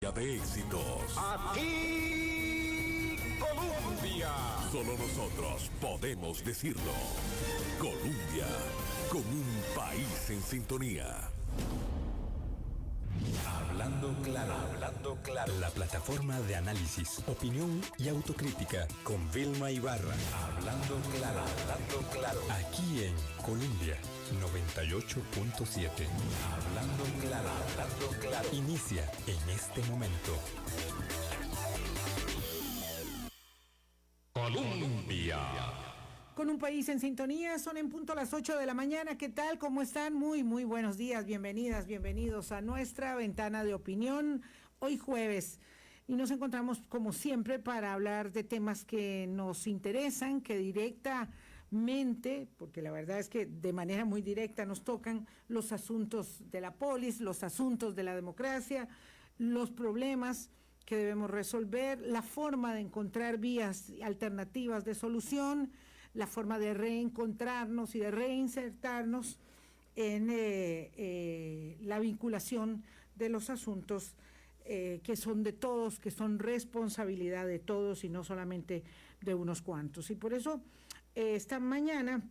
fábrica de éxitos. Aquí Colombia. Solo nosotros podemos decirlo. Colombia, con un país en sintonía. Hablando claro, hablando claro. La plataforma de análisis, opinión y autocrítica con Vilma Ibarra. Hablando claro, hablando claro. Aquí en Colombia 98.7. Hablando claro, hablando claro. Inicia en este momento. Colombia. Con un país en sintonía, son en punto las 8 de la mañana. ¿Qué tal? ¿Cómo están? Muy buenos días. Bienvenidas, bienvenidos a nuestra ventana de opinión. Hoy jueves. Y nos encontramos como siempre para hablar de temas que nos interesan, que directamente, porque la verdad es que de manera muy directa nos tocan los asuntos de la polis, los asuntos de la democracia, los problemas que debemos resolver, la forma de encontrar vías alternativas de solución, la forma de reencontrarnos y de reinsertarnos en la vinculación de los asuntos que son de todos, que son responsabilidad de todos y no solamente de unos cuantos. Y por eso esta mañana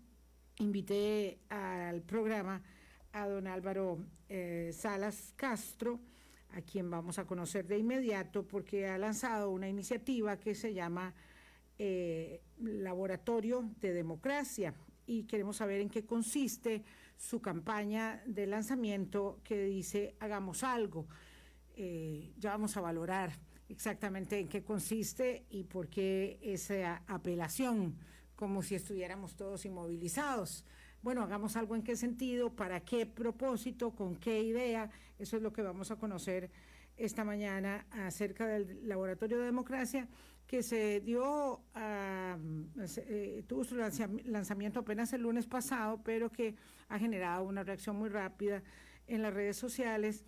invité al programa a don Álvaro Salas Castro, a quien vamos a conocer de inmediato porque ha lanzado una iniciativa que se llama Laboratorio de Democracia, y queremos saber en qué consiste su campaña de lanzamiento que dice hagamos algo. Ya vamos a valorar exactamente en qué consiste y por qué esa apelación, como si estuviéramos todos inmovilizados. Bueno, hagamos algo en qué sentido, para qué propósito, con qué idea. Eso es lo que vamos a conocer esta mañana acerca del Laboratorio de Democracia, que se dio tuvo su lanzamiento apenas el lunes pasado, pero que ha generado una reacción muy rápida en las redes sociales,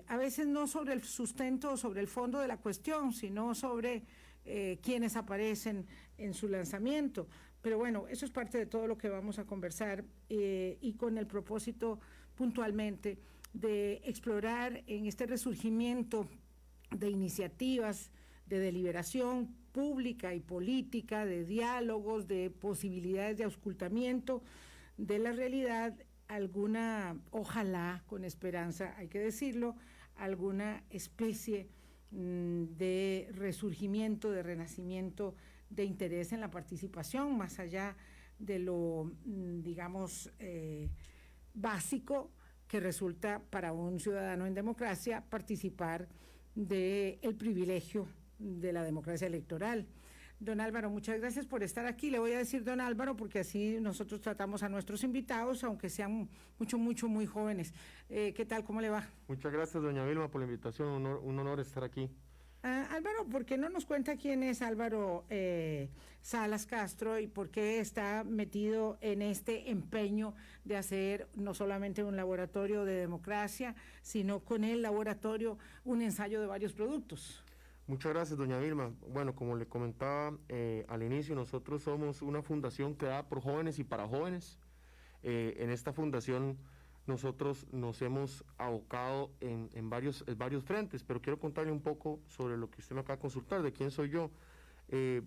a veces no sobre el sustento o sobre el fondo de la cuestión, sino sobre quienes aparecen en su lanzamiento. Pero bueno, eso es parte de todo lo que vamos a conversar y con el propósito puntualmente de explorar en este resurgimiento de iniciativas de deliberación pública y política, de diálogos, de posibilidades de auscultamiento de la realidad, alguna, ojalá con esperanza, hay que decirlo, alguna especie de resurgimiento, de renacimiento, de interés en la participación, más allá de lo, digamos, básico que resulta para un ciudadano en democracia participar del privilegio de la democracia electoral. Don Álvaro, muchas gracias por estar aquí. Le voy a decir don Álvaro porque así nosotros tratamos a nuestros invitados, aunque sean muy jóvenes. ¿Qué tal? ¿Cómo le va? Muchas gracias, doña Vilma, por la invitación. Un honor estar aquí. Álvaro, ¿por qué no nos cuenta quién es Álvaro Salas Castro y por qué está metido en este empeño de hacer no solamente un laboratorio de democracia, sino con el laboratorio un ensayo de varios productos? Muchas gracias, doña Vilma. Bueno, como le comentaba al inicio, nosotros somos una fundación creada por jóvenes y para jóvenes. En esta fundación nosotros nos hemos abocado en varios frentes, pero quiero contarle un poco sobre lo que usted me acaba de consultar, de quién soy yo.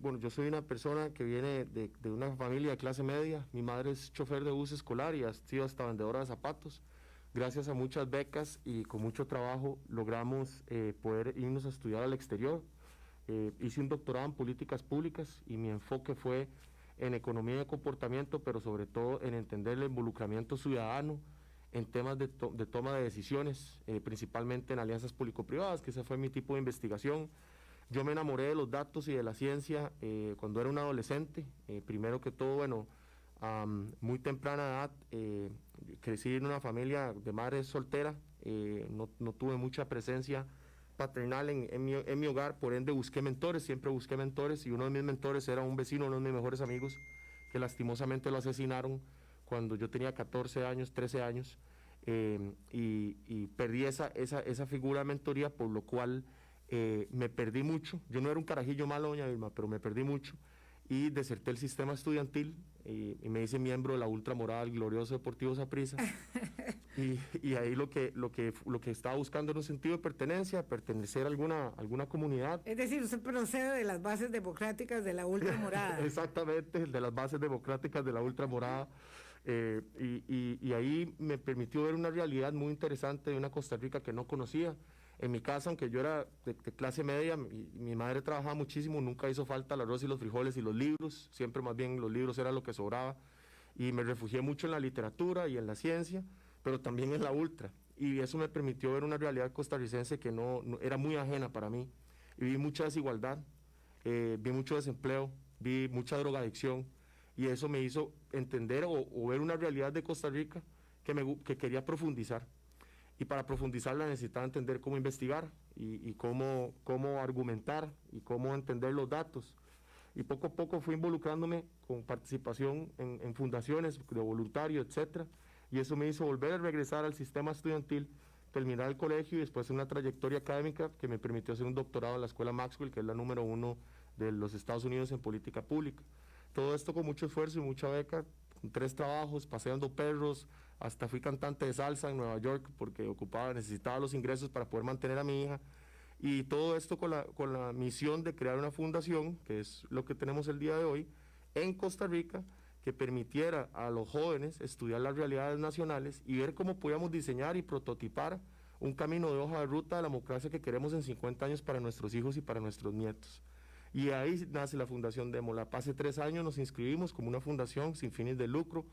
Bueno, yo soy una persona que viene de una familia de clase media. Mi madre es chofer de bus escolar y ha sido hasta vendedora de zapatos. Gracias a muchas becas y con mucho trabajo logramos poder irnos a estudiar al exterior. Hice un doctorado en políticas públicas y mi enfoque fue en economía de comportamiento, pero sobre todo en entender el involucramiento ciudadano en temas de toma de decisiones, principalmente en alianzas público-privadas, que ese fue mi tipo de investigación. Yo me enamoré de los datos y de la ciencia cuando era un adolescente. Primero que todo, bueno, muy temprana edad, crecí en una familia de madre soltera, no tuve mucha presencia paternal en mi hogar, por ende siempre busqué mentores, y uno de mis mentores era un vecino, uno de mis mejores amigos, que lastimosamente lo asesinaron cuando yo tenía 14 años, 13 años, y perdí esa figura de mentoría, por lo cual me perdí mucho. Yo no era un carajillo malo, doña Vilma, pero me perdí mucho, y deserté el sistema estudiantil y me hice miembro de la ultramorada del glorioso Deportivo Saprissa. y ahí lo que estaba buscando era un sentido de pertenencia, pertenecer a alguna comunidad. Es decir, usted procede de las bases democráticas de la ultramorada. Exactamente, de las bases democráticas de la ultramorada. Y ahí me permitió ver una realidad muy interesante de una Costa Rica que no conocía. En mi casa, aunque yo era de clase media, mi madre trabajaba muchísimo, nunca hizo falta el arroz y los frijoles y los libros, siempre más bien los libros era lo que sobraba, y me refugié mucho en la literatura y en la ciencia, pero también en la ultra, y eso me permitió ver una realidad costarricense que no era muy ajena para mí, y vi mucha desigualdad, vi mucho desempleo, vi mucha drogadicción, y eso me hizo entender o ver una realidad de Costa Rica que quería profundizar. Y para profundizarla necesitaba entender cómo investigar y cómo argumentar y cómo entender los datos. Y poco a poco fui involucrándome con participación en fundaciones de voluntario, etc. Y eso me hizo volver a regresar al sistema estudiantil, terminar el colegio y después una trayectoria académica que me permitió hacer un doctorado en la Escuela Maxwell, que es la número 1 de los Estados Unidos en política pública. Todo esto con mucho esfuerzo y mucha beca, con 3 trabajos, paseando perros, hasta fui cantante de salsa en Nueva York porque necesitaba los ingresos para poder mantener a mi hija. Y todo esto con la misión de crear una fundación, que es lo que tenemos el día de hoy, en Costa Rica, que permitiera a los jóvenes estudiar las realidades nacionales y ver cómo podíamos diseñar y prototipar un camino de hoja de ruta de la democracia que queremos en 50 años para nuestros hijos y para nuestros nietos. Y ahí nace la Fundación Démosla. Hace 3 años nos inscribimos como una fundación sin fines de lucro.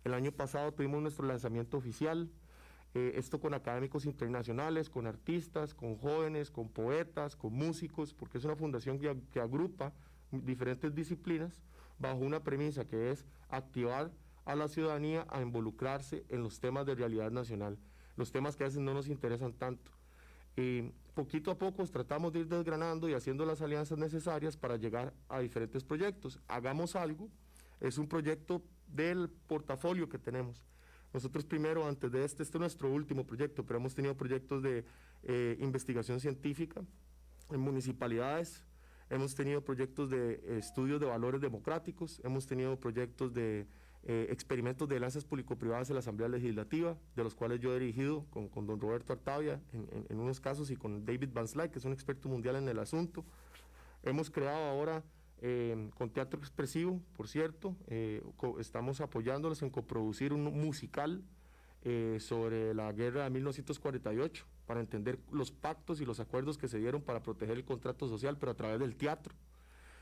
El año pasado tuvimos nuestro lanzamiento oficial, esto con académicos internacionales, con artistas, con jóvenes, con poetas, con músicos, porque es una fundación que agrupa diferentes disciplinas bajo una premisa que es activar a la ciudadanía a involucrarse en los temas de realidad nacional, los temas que a veces no nos interesan tanto. Poquito a poco tratamos de ir desgranando y haciendo las alianzas necesarias para llegar a diferentes proyectos. Hagamos algo, es un proyecto del portafolio que tenemos. Nosotros primero, antes de este es nuestro último proyecto, pero hemos tenido proyectos de investigación científica en municipalidades, hemos tenido proyectos de estudios de valores democráticos, hemos tenido proyectos de experimentos de alianzas público-privadas en la Asamblea Legislativa, de los cuales yo he dirigido con don Roberto Artavia en unos casos y con David Van Slyke, que es un experto mundial en el asunto. Hemos creado ahora con teatro expresivo, por cierto, estamos apoyándolos en coproducir un musical sobre la guerra de 1948, para entender los pactos y los acuerdos que se dieron para proteger el contrato social, pero a través del teatro.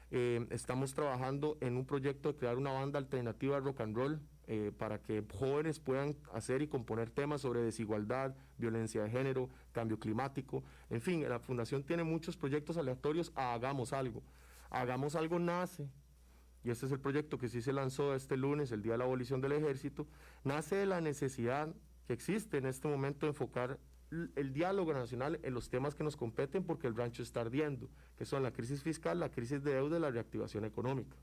Estamos trabajando en un proyecto de crear una banda alternativa de rock and roll para que jóvenes puedan hacer y componer temas sobre desigualdad, violencia de género, cambio climático, en fin, la Fundación tiene muchos proyectos aleatorios a Hagamos Algo. Hagamos Algo nace, y este es el proyecto que sí se lanzó este lunes, el día de la abolición del ejército, nace de la necesidad que existe en este momento de enfocar el diálogo nacional en los temas que nos competen porque el rancho está ardiendo, que son la crisis fiscal, la crisis de deuda y la reactivación económica.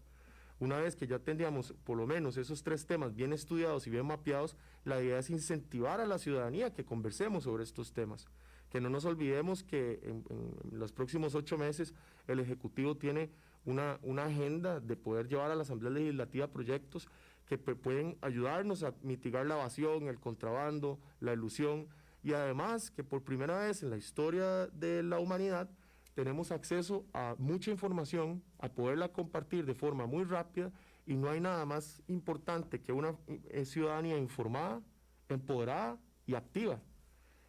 Una vez que ya tendríamos por lo menos esos 3 temas bien estudiados y bien mapeados, la idea es incentivar a la ciudadanía que conversemos sobre estos temas, que no nos olvidemos que en los próximos 8 meses el Ejecutivo tiene una agenda de poder llevar a la Asamblea Legislativa proyectos que pueden ayudarnos a mitigar la evasión, el contrabando, la elusión, y además que por primera vez en la historia de la humanidad tenemos acceso a mucha información, a poderla compartir de forma muy rápida, y no hay nada más importante que una ciudadanía informada, empoderada y activa.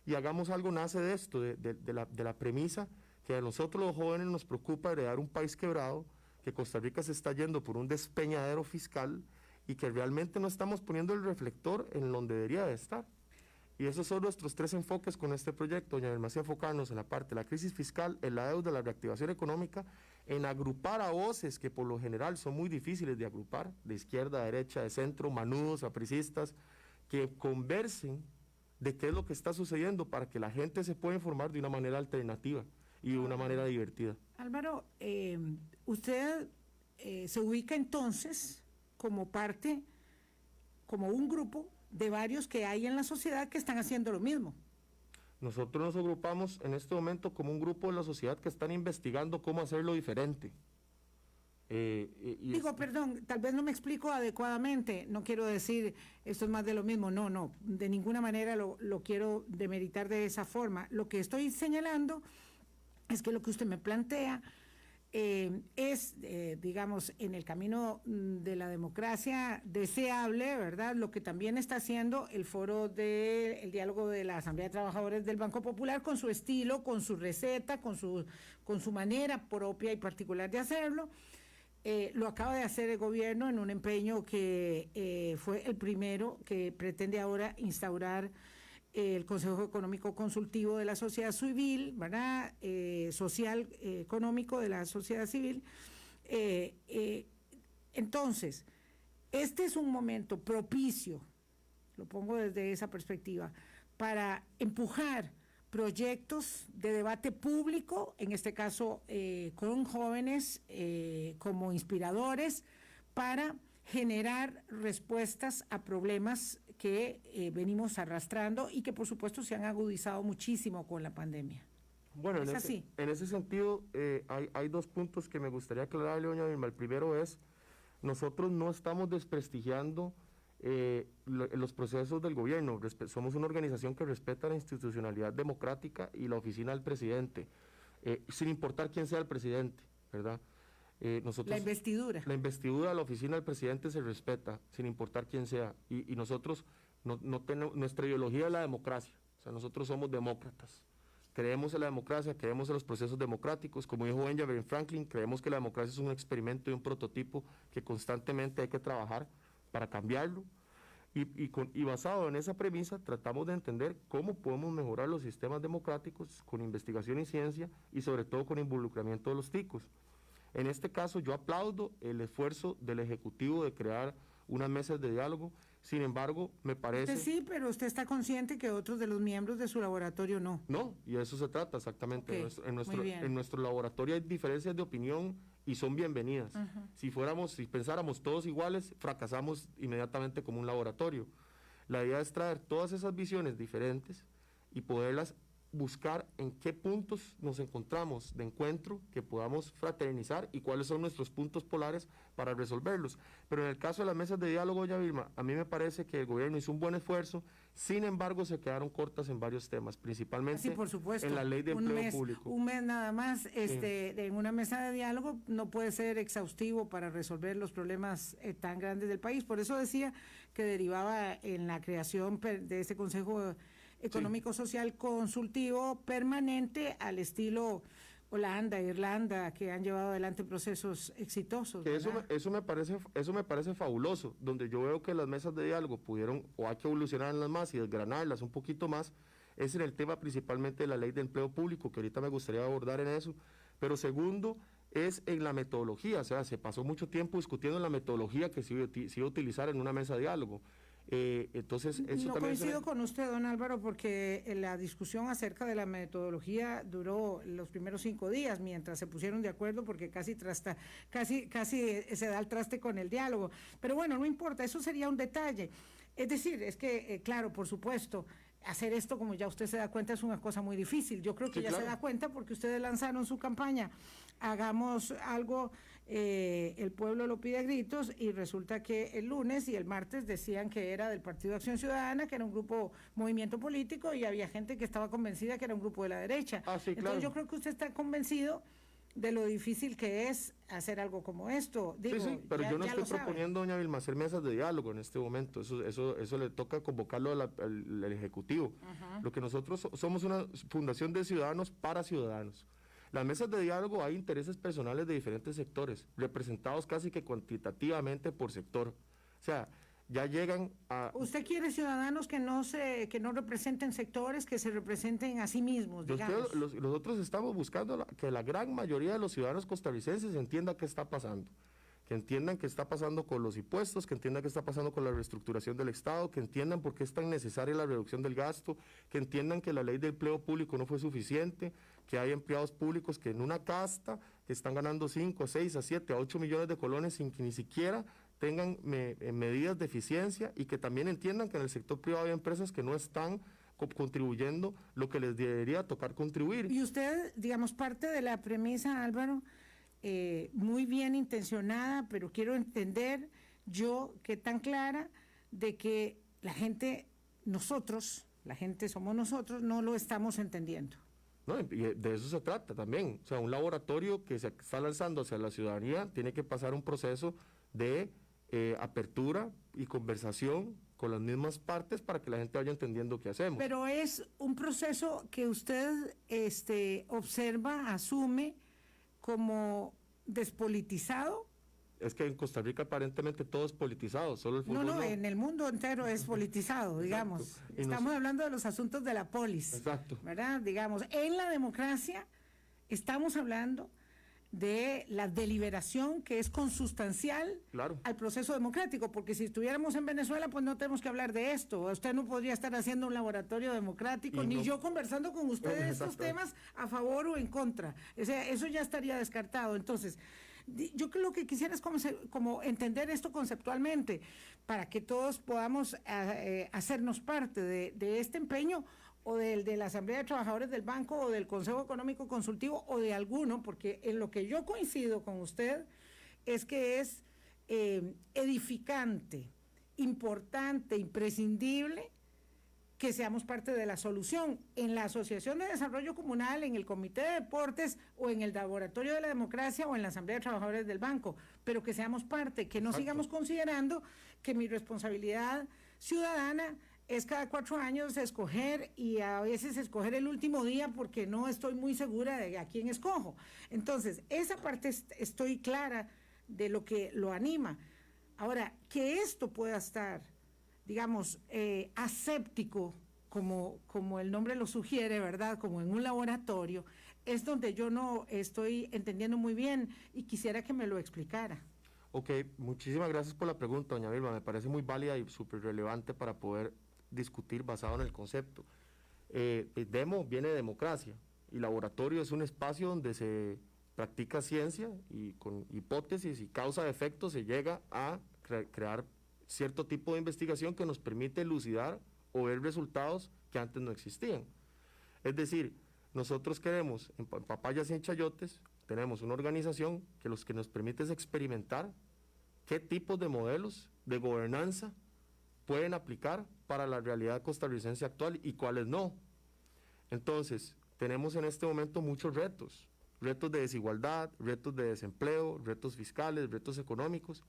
Y Hagamos Algo nace de esto, de la premisa que a nosotros los jóvenes nos preocupa heredar un país quebrado, que Costa Rica se está yendo por un despeñadero fiscal y que realmente no estamos poniendo el reflector en donde debería de estar. Y esos son nuestros 3 enfoques con este proyecto, doña Vilma, enfocarnos en la parte de la crisis fiscal, en la deuda, la reactivación económica, en agrupar a voces que por lo general son muy difíciles de agrupar, de izquierda, de derecha, de centro, manudos, apricistas, que conversen de qué es lo que está sucediendo para que la gente se pueda informar de una manera alternativa y de una manera divertida. Álvaro, usted se ubica entonces como parte, como un grupo de varios que hay en la sociedad que están haciendo lo mismo. Nosotros nos agrupamos en este momento como un grupo de la sociedad que están investigando cómo hacerlo diferente. Digo, perdón, tal vez no me explico adecuadamente, no quiero decir esto es más de lo mismo, no, de ninguna manera lo quiero demeritar de esa forma. Lo que estoy señalando es que lo que usted me plantea es, digamos, en el camino de la democracia deseable, ¿verdad? Lo que también está haciendo el foro del diálogo de la Asamblea de Trabajadores del Banco Popular con su estilo, con su receta, con su manera propia y particular de hacerlo. Lo acaba de hacer el gobierno en un empeño que fue el primero que pretende ahora instaurar el Consejo Económico Consultivo de la Sociedad Civil, ¿verdad? Social, económico de la sociedad civil. Entonces, este es un momento propicio, lo pongo desde esa perspectiva, para empujar proyectos de debate público, en este caso con jóvenes como inspiradores, para generar respuestas a problemas que venimos arrastrando y que por supuesto se han agudizado muchísimo con la pandemia. Bueno, en ese sentido hay dos puntos que me gustaría aclararle, doña Vilma. El primero es, nosotros no estamos desprestigiando los procesos del gobierno. Somos una organización que respeta la institucionalidad democrática y la oficina del presidente, sin importar quién sea el presidente, ¿verdad? La investidura. La investidura de la oficina del presidente se respeta, sin importar quién sea. Y nosotros no tenemos, nuestra ideología es la democracia. O sea, nosotros somos demócratas. Creemos en la democracia, creemos en los procesos democráticos. Como dijo Benjamin Franklin, creemos que la democracia es un experimento y un prototipo que constantemente hay que trabajar para cambiarlo. Y basado en esa premisa, tratamos de entender cómo podemos mejorar los sistemas democráticos con investigación y ciencia y sobre todo con involucramiento de los ticos. En este caso, yo aplaudo el esfuerzo del Ejecutivo de crear unas mesas de diálogo. Sin embargo, me parece... Usted sí, pero usted está consciente que otros de los miembros de su laboratorio no. No, y de eso se trata exactamente. Okay, en nuestro laboratorio hay diferencias de opinión y son bienvenidas. Si pensáramos todos iguales, fracasamos inmediatamente como un laboratorio. La idea es traer todas esas visiones diferentes y poderlas buscar en qué puntos nos encontramos de encuentro, que podamos fraternizar y cuáles son nuestros puntos polares para resolverlos. Pero en el caso de las mesas de diálogo, doña Vilma, a mí me parece que el gobierno hizo un buen esfuerzo, sin embargo se quedaron cortas en varios temas, principalmente sí, por supuesto, en la ley de empleo público. Un mes nada más, en una mesa de diálogo no puede ser exhaustivo para resolver los problemas tan grandes del país. Por eso decía que derivaba en la creación de este Consejo Económico Social Consultivo permanente al estilo Holanda, Irlanda, que han llevado adelante procesos exitosos. Eso me parece fabuloso, donde yo veo que las mesas de diálogo pudieron, o hay que evolucionarlas más y desgranarlas un poquito más, es en el tema principalmente de la ley de empleo público, que ahorita me gustaría abordar en eso, pero segundo es en la metodología, o sea, se pasó mucho tiempo discutiendo en la metodología que se iba a utilizar en una mesa de diálogo. Entonces, eso no también coincido con usted, don Álvaro, porque la discusión acerca de la metodología duró los primeros 5 días, mientras se pusieron de acuerdo, porque casi se da el traste con el diálogo. Pero bueno, no importa, eso sería un detalle. Es decir, es que, claro, por supuesto, hacer esto, como ya usted se da cuenta, es una cosa muy difícil. Yo creo que ya se da cuenta porque ustedes lanzaron su campaña, hagamos algo, el pueblo lo pide a gritos, y resulta que el lunes y el martes decían que era del Partido de Acción Ciudadana, que era un movimiento político, y había gente que estaba convencida que era un grupo de la derecha. Sí, claro. Entonces yo creo que usted está convencido de lo difícil que es hacer algo como esto. Digo, sí, pero yo no estoy sabe. proponiendo, doña Vilma, hacer mesas de diálogo en este momento. Eso le toca convocarlo al Ejecutivo. Lo que nosotros somos una fundación de ciudadanos para ciudadanos. Las mesas de diálogo hay intereses personales de diferentes sectores, representados casi que cuantitativamente por sector. O sea, ya llegan a... ¿Usted quiere ciudadanos que no representen sectores, que se representen a sí mismos, digamos? Nosotros estamos buscando que la gran mayoría de los ciudadanos costarricenses entienda qué está pasando, que entiendan qué está pasando con los impuestos, que entiendan qué está pasando con la reestructuración del Estado, que entiendan por qué es tan necesaria la reducción del gasto, que entiendan que la ley de empleo público no fue suficiente, que hay empleados públicos que en una casta que están ganando 5, 6, a 7, a 8 millones de colones sin que ni siquiera tengan medidas de eficiencia, y que también entiendan que en el sector privado hay empresas que no están contribuyendo lo que les debería tocar contribuir. Y usted, digamos, parte de la premisa, Álvaro, muy bien intencionada, pero quiero entender yo qué tan clara de que la gente somos nosotros, no lo estamos entendiendo. No, y de eso se trata también. O sea, un laboratorio que se está lanzando hacia la ciudadanía tiene que pasar un proceso de apertura y conversación con las mismas partes para que la gente vaya entendiendo qué hacemos. Pero es un proceso que usted observa, asume como despolitizado. Es que en Costa Rica aparentemente todo es politizado, solo el fútbol No, en el mundo entero es politizado, digamos. Estamos hablando de los asuntos de la polis. Exacto. ¿Verdad? Digamos, en la democracia estamos hablando de la deliberación que es consustancial al proceso democrático, porque si estuviéramos en Venezuela, pues no tenemos que hablar de esto. Usted no podría estar haciendo un laboratorio democrático, ni yo conversando con usted de estos temas a favor o en contra. O sea, eso ya estaría descartado. Entonces, yo creo que quisiera es como entender esto conceptualmente, para que todos podamos hacernos parte de este empeño, o de la Asamblea de Trabajadores del Banco, o del Consejo Económico Consultivo, o de alguno, porque en lo que yo coincido con usted es que es edificante, importante, imprescindible que seamos parte de la solución en la Asociación de Desarrollo Comunal, en el Comité de Deportes, o en el Laboratorio de la Democracia, o en la Asamblea de Trabajadores del Banco, pero que seamos parte, que no sigamos considerando que mi responsabilidad ciudadana es cada 4 años escoger, y a veces escoger el último día porque no estoy muy segura de a quién escojo. Entonces, esa parte estoy clara de lo que lo anima. Ahora, que esto pueda estar, digamos, aséptico, como el nombre lo sugiere, ¿verdad?, como en un laboratorio, es donde yo no estoy entendiendo muy bien y quisiera que me lo explicara. Ok, muchísimas gracias por la pregunta, doña Vilma, me parece muy válida y súper relevante para poder discutir basado en el concepto. Demo viene de democracia, y laboratorio es un espacio donde se practica ciencia, y con hipótesis y causa de efecto se llega a crear cierto tipo de investigación que nos permite elucidar o ver resultados que antes no existían. Es decir, nosotros queremos, en Papayas y en Chayotes, tenemos una organización que lo que nos permite es experimentar qué tipos de modelos de gobernanza pueden aplicar para la realidad costarricense actual y cuáles no. Entonces, tenemos en este momento muchos retos de desigualdad, retos de desempleo, retos fiscales, retos económicos,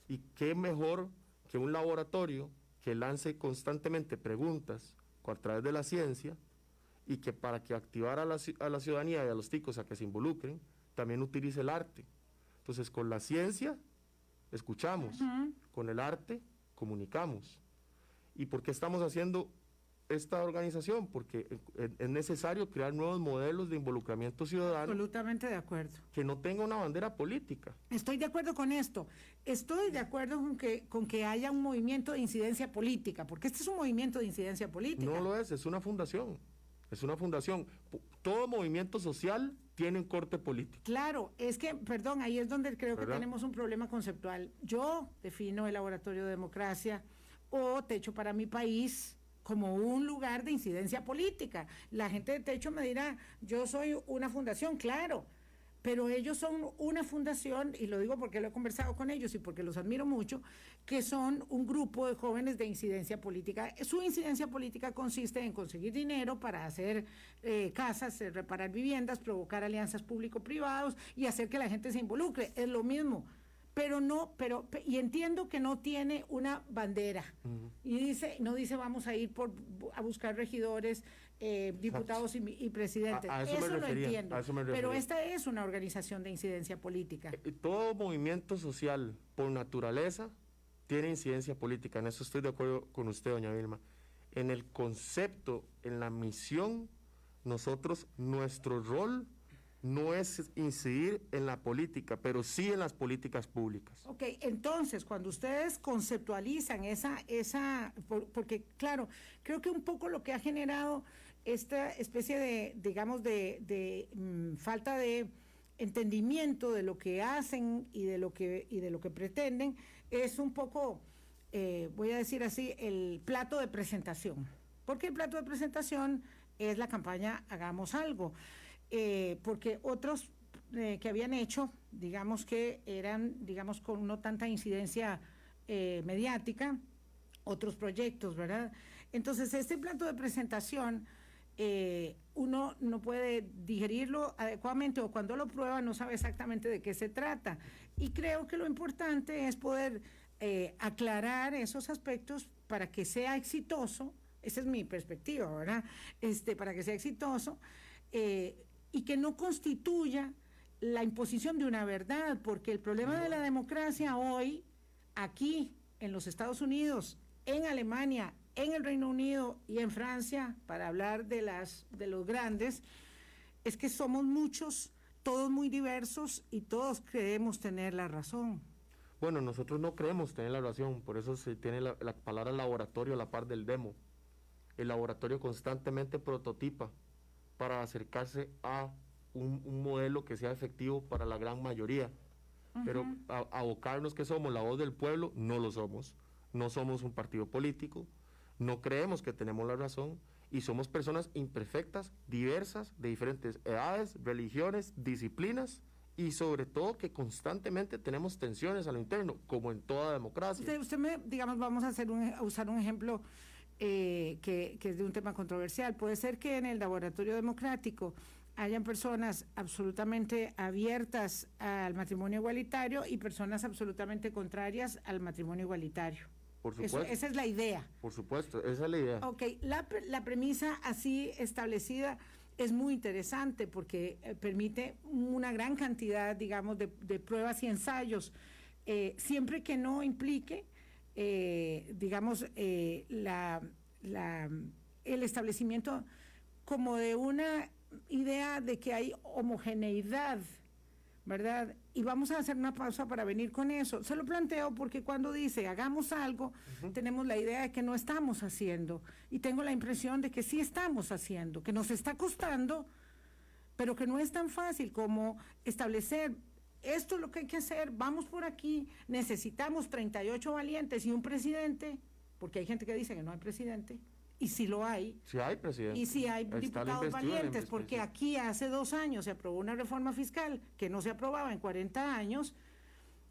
y qué mejor que un laboratorio que lance constantemente preguntas a través de la ciencia, y que para que activar a la ciudadanía y a los ticos a que se involucren, también utilice el arte. Entonces, con la ciencia escuchamos, con el arte comunicamos. ¿Y por qué estamos haciendo esta organización? Porque es necesario crear nuevos modelos de involucramiento ciudadano. Absolutamente de acuerdo. Que no tenga una bandera política. Estoy de acuerdo con esto. Estoy de acuerdo con que haya un movimiento de incidencia política, porque este es un movimiento de incidencia política. No lo es una fundación. Es una fundación. Todo movimiento social tiene un corte político. Claro, es que, perdón, ahí es donde creo que tenemos un problema conceptual. Yo defino el Laboratorio de Democracia o Techo para mi País como un lugar de incidencia política. La gente de Techo me dirá, yo soy una fundación, claro, pero ellos son una fundación, y lo digo porque lo he conversado con ellos y porque los admiro mucho, que son un grupo de jóvenes de incidencia política. Su incidencia política consiste en conseguir dinero para hacer casas, reparar viviendas, provocar alianzas público-privados y hacer que la gente se involucre. Es lo mismo. Y entiendo que no tiene una bandera, y no dice vamos a ir a buscar regidores, diputados y presidentes. Eso lo entiendo, pero esta es una organización de incidencia política. Todo movimiento social, por naturaleza, tiene incidencia política. En eso estoy de acuerdo con usted, doña Vilma. En el concepto, en la misión, nuestro rol no es incidir en la política, pero sí en las políticas públicas. Ok, entonces, cuando ustedes conceptualizan porque claro, creo que un poco lo que ha generado esta especie de, digamos, de falta de entendimiento de lo que hacen y de lo que pretenden, es un poco, voy a decir así, el plato de presentación. Porque el plato de presentación es la campaña Hagamos Algo. Porque otros que habían hecho, digamos que eran, digamos, con no tanta incidencia mediática, otros proyectos, ¿verdad? Entonces, este plato de presentación, uno no puede digerirlo adecuadamente o cuando lo prueba no sabe exactamente de qué se trata. Y creo que lo importante es poder aclarar esos aspectos para que sea exitoso. Esa es mi perspectiva, ¿verdad? Para que sea exitoso y que no constituya la imposición de una verdad, porque el problema de la democracia hoy, aquí en los Estados Unidos, en Alemania, en el Reino Unido y en Francia, para hablar de los grandes, es que somos muchos, todos muy diversos y todos creemos tener la razón. Bueno, nosotros no creemos tener la razón, por eso se tiene la palabra laboratorio a la par del demo. El laboratorio constantemente prototipa para acercarse a un modelo que sea efectivo para la gran mayoría. Pero abocarnos que somos la voz del pueblo, no lo somos. No somos un partido político, no creemos que tenemos la razón y somos personas imperfectas, diversas, de diferentes edades, religiones, disciplinas y sobre todo que constantemente tenemos tensiones a lo interno, como en toda democracia. Usted digamos, vamos a usar un ejemplo que es de un tema controversial. Puede ser que en el laboratorio democrático hayan personas absolutamente abiertas al matrimonio igualitario y personas absolutamente contrarias al matrimonio igualitario. Por supuesto. Esa es la idea. Por supuesto, esa es la idea. Ok, la premisa así establecida es muy interesante porque permite una gran cantidad, digamos, de pruebas y ensayos, siempre que no implique, digamos, el establecimiento como de una idea de que hay homogeneidad, ¿verdad? Y vamos a hacer una pausa para venir con eso. Se lo planteo porque cuando dice hagamos algo, tenemos la idea de que no estamos haciendo. Y tengo la impresión de que sí estamos haciendo, que nos está costando, pero que no es tan fácil como establecer esto es lo que hay que hacer, vamos por aquí, necesitamos 38 valientes y un presidente, porque hay gente que dice que no hay presidente. Y si lo hay. Sí hay presidente. Y si hay diputados valientes, porque aquí hace 2 años se aprobó una reforma fiscal que no se aprobaba en 40 años.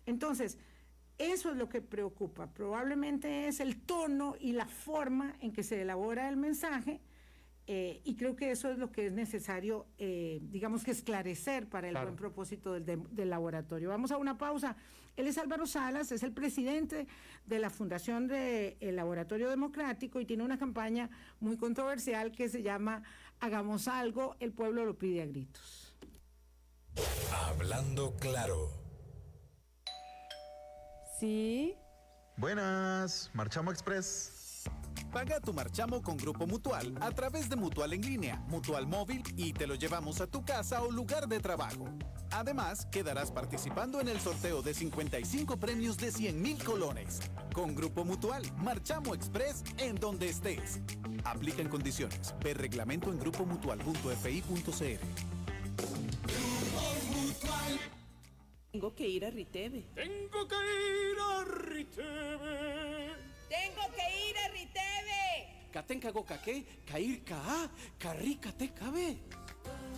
Entonces, eso es lo que preocupa. Probablemente es el tono y la forma en que se elabora el mensaje, y creo que eso es lo que es necesario, digamos que esclarecer para el buen propósito del laboratorio. Vamos a una pausa. Él es Álvaro Salas, es el presidente de la Fundación del Laboratorio Democrático y tiene una campaña muy controversial que se llama Hagamos algo, el pueblo lo pide a gritos. Hablando claro. Sí. Buenas, Marchamo Express. Paga tu marchamo con Grupo Mutual a través de Mutual en línea, Mutual móvil y te lo llevamos a tu casa o lugar de trabajo. Además, quedarás participando en el sorteo de 55 premios de 100,000 colones. Con Grupo Mutual, Marchamo Express en donde estés. Aplica en condiciones. Ver reglamento en grupomutual.fi.cr. Tengo que ir a Riteve. Tengo que ir a Riteve. Tengo que ir a Riteve. Catenca gocaque, cair ca, carrica te cabe.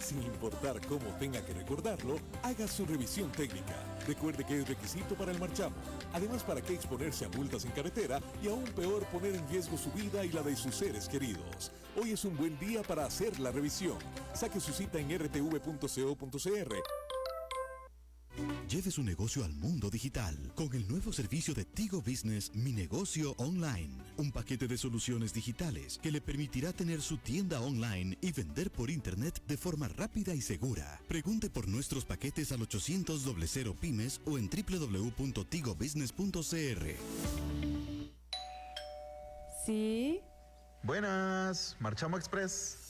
Sin importar cómo tenga que recordarlo, haga su revisión técnica. Recuerde que es requisito para el marchamo. Además, ¿para qué exponerse a multas en carretera y aún peor poner en riesgo su vida y la de sus seres queridos? Hoy es un buen día para hacer la revisión. Saque su cita en rtv.co.cr. Lleve su negocio al mundo digital con el nuevo servicio de Tigo Business Mi Negocio Online. Un paquete de soluciones digitales que le permitirá tener su tienda online y vender por internet de forma rápida y segura. Pregunte por nuestros paquetes al 800 pymes o en www.tigobusiness.cr. Sí. Buenas, Marchamo Express.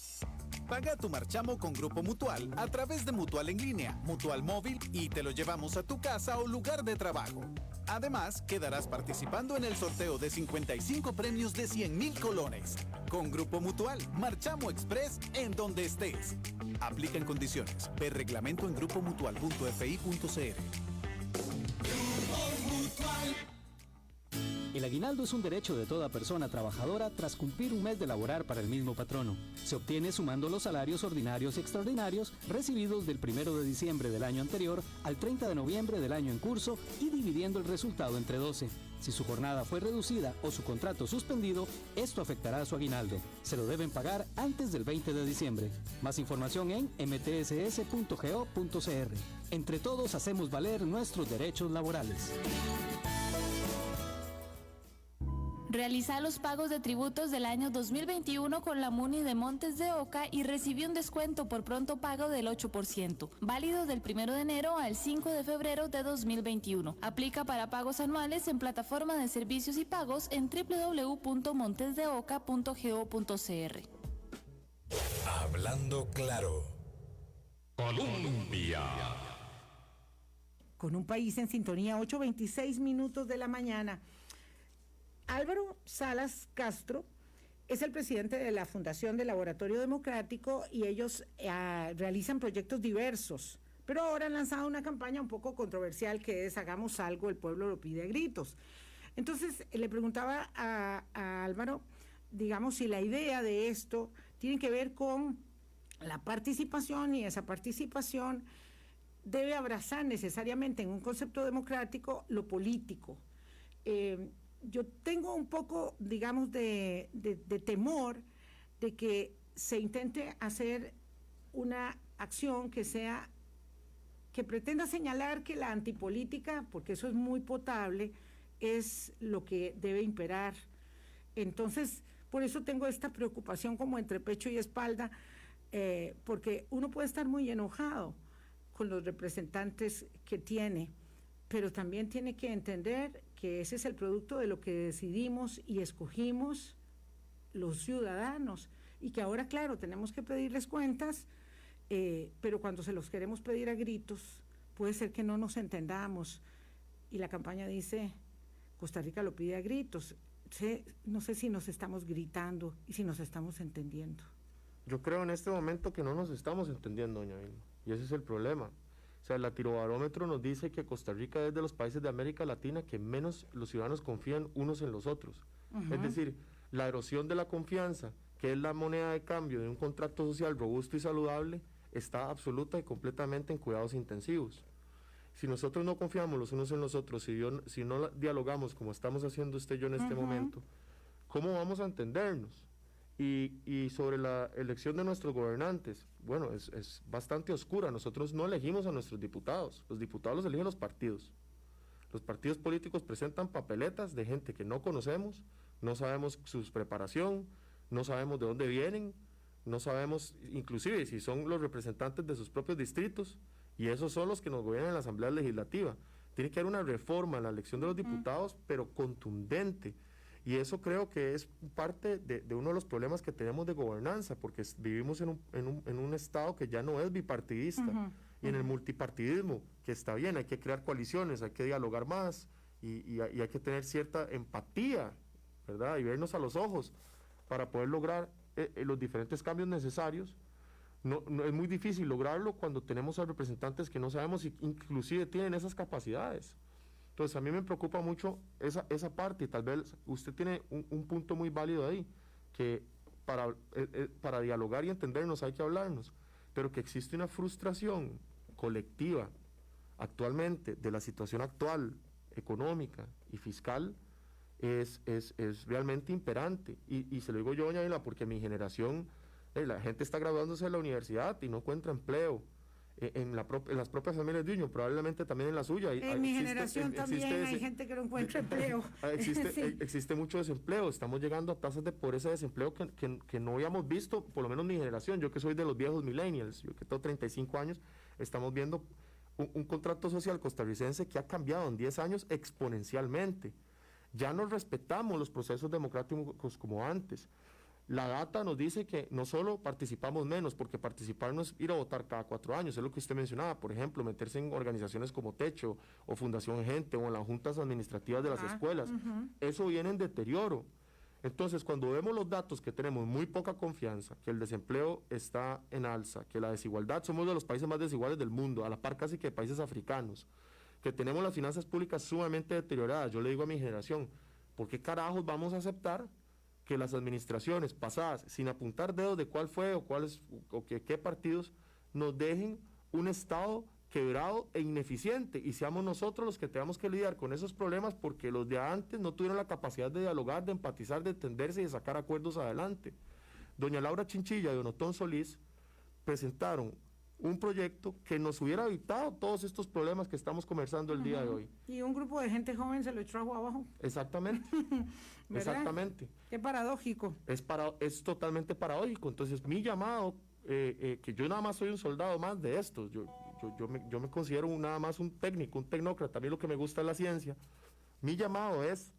Paga tu marchamo con Grupo Mutual a través de Mutual en línea, Mutual móvil y te lo llevamos a tu casa o lugar de trabajo. Además, quedarás participando en el sorteo de 55 premios de 100,000 colones. Con Grupo Mutual, Marchamo Express en donde estés. Aplica en condiciones. Ver reglamento en grupomutual.fi.cr. El aguinaldo es un derecho de toda persona trabajadora tras cumplir un mes de laborar para el mismo patrono. Se obtiene sumando los salarios ordinarios y extraordinarios recibidos del 1 de diciembre del año anterior al 30 de noviembre del año en curso y dividiendo el resultado entre 12. Si su jornada fue reducida o su contrato suspendido, esto afectará a su aguinaldo. Se lo deben pagar antes del 20 de diciembre. Más información en mtss.go.cr. Entre todos hacemos valer nuestros derechos laborales. Realiza los pagos de tributos del año 2021 con la MUNI de Montes de Oca y recibió un descuento por pronto pago del 8%, válido del 1 de enero al 5 de febrero de 2021. Aplica para pagos anuales en plataforma de servicios y pagos en www.montesdeoca.go.cr. Hablando claro. Colombia. Con un país en sintonía, 8:26 minutos de la mañana. Álvaro Salas Castro es el presidente de la Fundación del Laboratorio Democrático y ellos realizan proyectos diversos, pero ahora han lanzado una campaña un poco controversial que es Hagamos algo, el pueblo lo pide a gritos. Entonces le preguntaba a Álvaro, digamos, si la idea de esto tiene que ver con la participación y esa participación debe abrazar necesariamente en un concepto democrático lo político. Yo tengo un poco, digamos, de temor de que se intente hacer una acción que pretenda señalar que la antipolítica, porque eso es muy potable, es lo que debe imperar. Entonces, por eso tengo esta preocupación como entre pecho y espalda, porque uno puede estar muy enojado con los representantes que tiene, pero también tiene que entender que ese es el producto de lo que decidimos y escogimos los ciudadanos, y que ahora, claro, tenemos que pedirles cuentas, pero cuando se los queremos pedir a gritos, puede ser que no nos entendamos, y la campaña dice, Costa Rica lo pide a gritos. No sé si nos estamos gritando y si nos estamos entendiendo. Yo creo en este momento que no nos estamos entendiendo, doña Vilma, y ese es el problema. O sea, el Latirobarómetro nos dice que Costa Rica es de los países de América Latina que menos los ciudadanos confían unos en los otros. Es decir, la erosión de la confianza, que es la moneda de cambio de un contrato social robusto y saludable, está absoluta y completamente en cuidados intensivos. Si nosotros no confiamos los unos en los otros, si no dialogamos como estamos haciendo usted y yo en este momento, ¿cómo vamos a entendernos? Y sobre la elección de nuestros gobernantes, bueno, es bastante oscura. Nosotros no elegimos a nuestros diputados, los diputados los eligen los partidos. Los partidos políticos presentan papeletas de gente que no conocemos, no sabemos su preparación, no sabemos de dónde vienen, no sabemos inclusive si son los representantes de sus propios distritos, y esos son los que nos gobiernan en la Asamblea Legislativa. Tiene que haber una reforma en la elección de los diputados, pero contundente. Y eso creo que es parte de uno de los problemas que tenemos de gobernanza, porque vivimos en un Estado que ya no es bipartidista, y en el multipartidismo, que está bien, hay que crear coaliciones, hay que dialogar más, y hay que tener cierta empatía, ¿verdad? Y vernos a los ojos para poder lograr los diferentes cambios necesarios. No, es muy difícil lograrlo cuando tenemos a representantes que no sabemos si inclusive tienen esas capacidades. Entonces a mí me preocupa mucho esa parte, y tal vez usted tiene un punto muy válido ahí, que para dialogar y entendernos hay que hablarnos, pero que existe una frustración colectiva actualmente de la situación actual, económica y fiscal, es realmente imperante. Y se lo digo yo, doña Vilma, porque mi generación, la gente está graduándose de la universidad y no encuentra empleo. En las propias familias de Uño, probablemente también en la suya. En mi generación también hay gente que no encuentra empleo. Existe mucho desempleo, estamos llegando a tasas de pobreza de desempleo que no habíamos visto, por lo menos mi generación, yo que soy de los viejos millennials, yo que tengo 35 años, estamos viendo un contrato social costarricense que ha cambiado en 10 años exponencialmente. Ya no respetamos los procesos democráticos como antes. La data nos dice que no solo participamos menos, porque participar no es ir a votar cada 4 años, es lo que usted mencionaba, por ejemplo, meterse en organizaciones como Techo o Fundación Gente o en las juntas administrativas de las escuelas. Eso viene en deterioro. Entonces, cuando vemos los datos que tenemos muy poca confianza, que el desempleo está en alza, que la desigualdad, somos de los países más desiguales del mundo, a la par casi que de países africanos, que tenemos las finanzas públicas sumamente deterioradas, yo le digo a mi generación, ¿Por qué carajos vamos a aceptar que las administraciones pasadas, sin apuntar dedos de cuál fue o qué partidos, nos dejen un Estado quebrado e ineficiente y seamos nosotros los que tengamos que lidiar con esos problemas porque los de antes no tuvieron la capacidad de dialogar, de empatizar, de entenderse y de sacar acuerdos adelante? Doña Laura Chinchilla y don Otón Solís presentaron un proyecto que nos hubiera evitado todos estos problemas que estamos conversando el día de hoy. Y un grupo de gente joven se lo trajo abajo. Exactamente. Exactamente. Qué paradójico. Es totalmente paradójico. Entonces, mi llamado, que yo nada más soy un soldado más de estos, yo me considero nada más un técnico, un tecnócrata, a mí lo que me gusta es la ciencia. Mi llamado es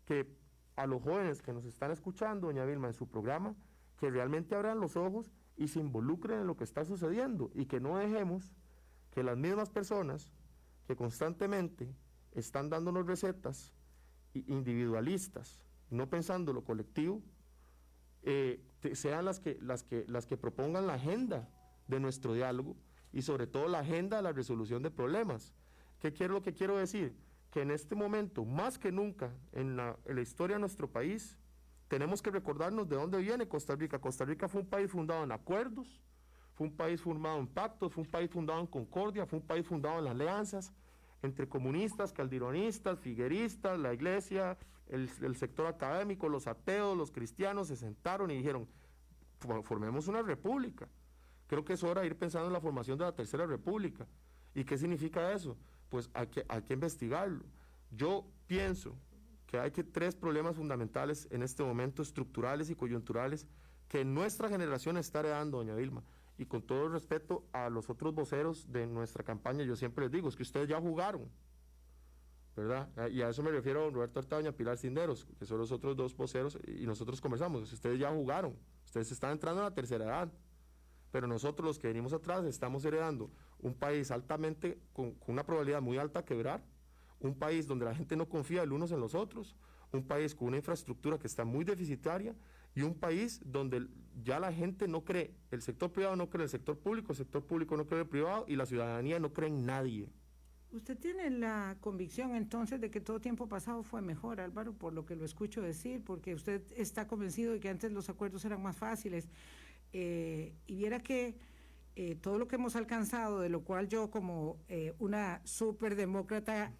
que a los jóvenes que nos están escuchando, doña Vilma, en su programa, que realmente abran los ojos y se involucren en lo que está sucediendo y que no dejemos que las mismas personas que constantemente están dándonos recetas individualistas, no pensando lo colectivo, sean las que propongan la agenda de nuestro diálogo y sobre todo la agenda de la resolución de problemas. Lo que quiero decir? Que en este momento, más que nunca en la historia de nuestro país, tenemos que recordarnos de dónde viene Costa Rica. Costa Rica fue un país fundado en acuerdos, fue un país fundado en pactos, fue un país fundado en concordia, fue un país fundado en alianzas entre comunistas, calderonistas, figueristas, la iglesia, el sector académico, los ateos, los cristianos se sentaron y dijeron, formemos una república. Creo que es hora de ir pensando en la formación de la Tercera República. ¿Y qué significa eso? Pues hay que investigarlo. Yo pienso que hay tres problemas fundamentales en este momento, estructurales y coyunturales, que nuestra generación está heredando, doña Vilma. Y con todo el respeto a los otros voceros de nuestra campaña, yo siempre les digo, es que ustedes ya jugaron, ¿verdad? Y a eso me refiero a don Roberto Hurtado y a Pilar Cisneros, que son los otros dos voceros, y nosotros conversamos, ustedes ya jugaron, ustedes están entrando en la tercera edad, pero nosotros los que venimos atrás estamos heredando un país altamente, con una probabilidad muy alta de quebrar, un país donde la gente no confía el unos en los otros, un país con una infraestructura que está muy deficitaria y un país donde ya la gente no cree, el sector privado no cree en el sector público no cree en el privado y la ciudadanía no cree en nadie. ¿Usted tiene la convicción entonces de que todo tiempo pasado fue mejor, Álvaro, por lo que lo escucho decir, porque usted está convencido de que antes los acuerdos eran más fáciles? Y viera que todo lo que hemos alcanzado, de lo cual yo como una superdemócrata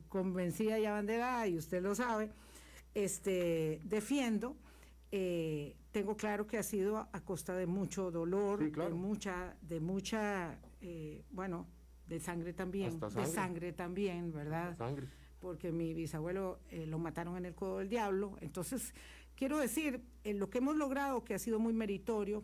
convencida y abanderada, y usted lo sabe, defiendo, tengo claro que ha sido a costa de mucho dolor, sí, claro, de mucha de sangre también, de sangre también, ¿verdad? Sangre. Porque mi bisabuelo lo mataron en el Codo del Diablo. Entonces, quiero decir, lo que hemos logrado, que ha sido muy meritorio,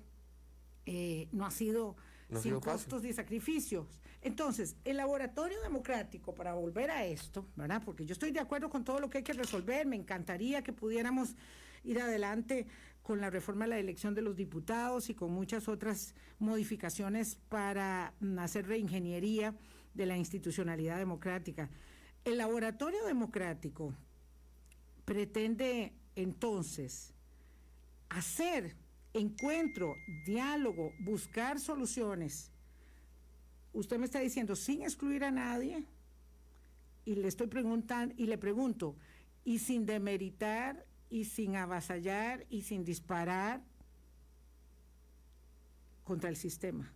no ha sido sin costos ni sacrificios. Entonces, el laboratorio democrático, para volver a esto, ¿verdad? Porque yo estoy de acuerdo con todo lo que hay que resolver, me encantaría que pudiéramos ir adelante con la reforma de la elección de los diputados y con muchas otras modificaciones para hacer reingeniería de la institucionalidad democrática. El laboratorio democrático pretende entonces hacer encuentro, diálogo, buscar soluciones. Usted me está diciendo sin excluir a nadie, y le estoy preguntando y le pregunto, y sin demeritar y sin avasallar y sin disparar contra el sistema,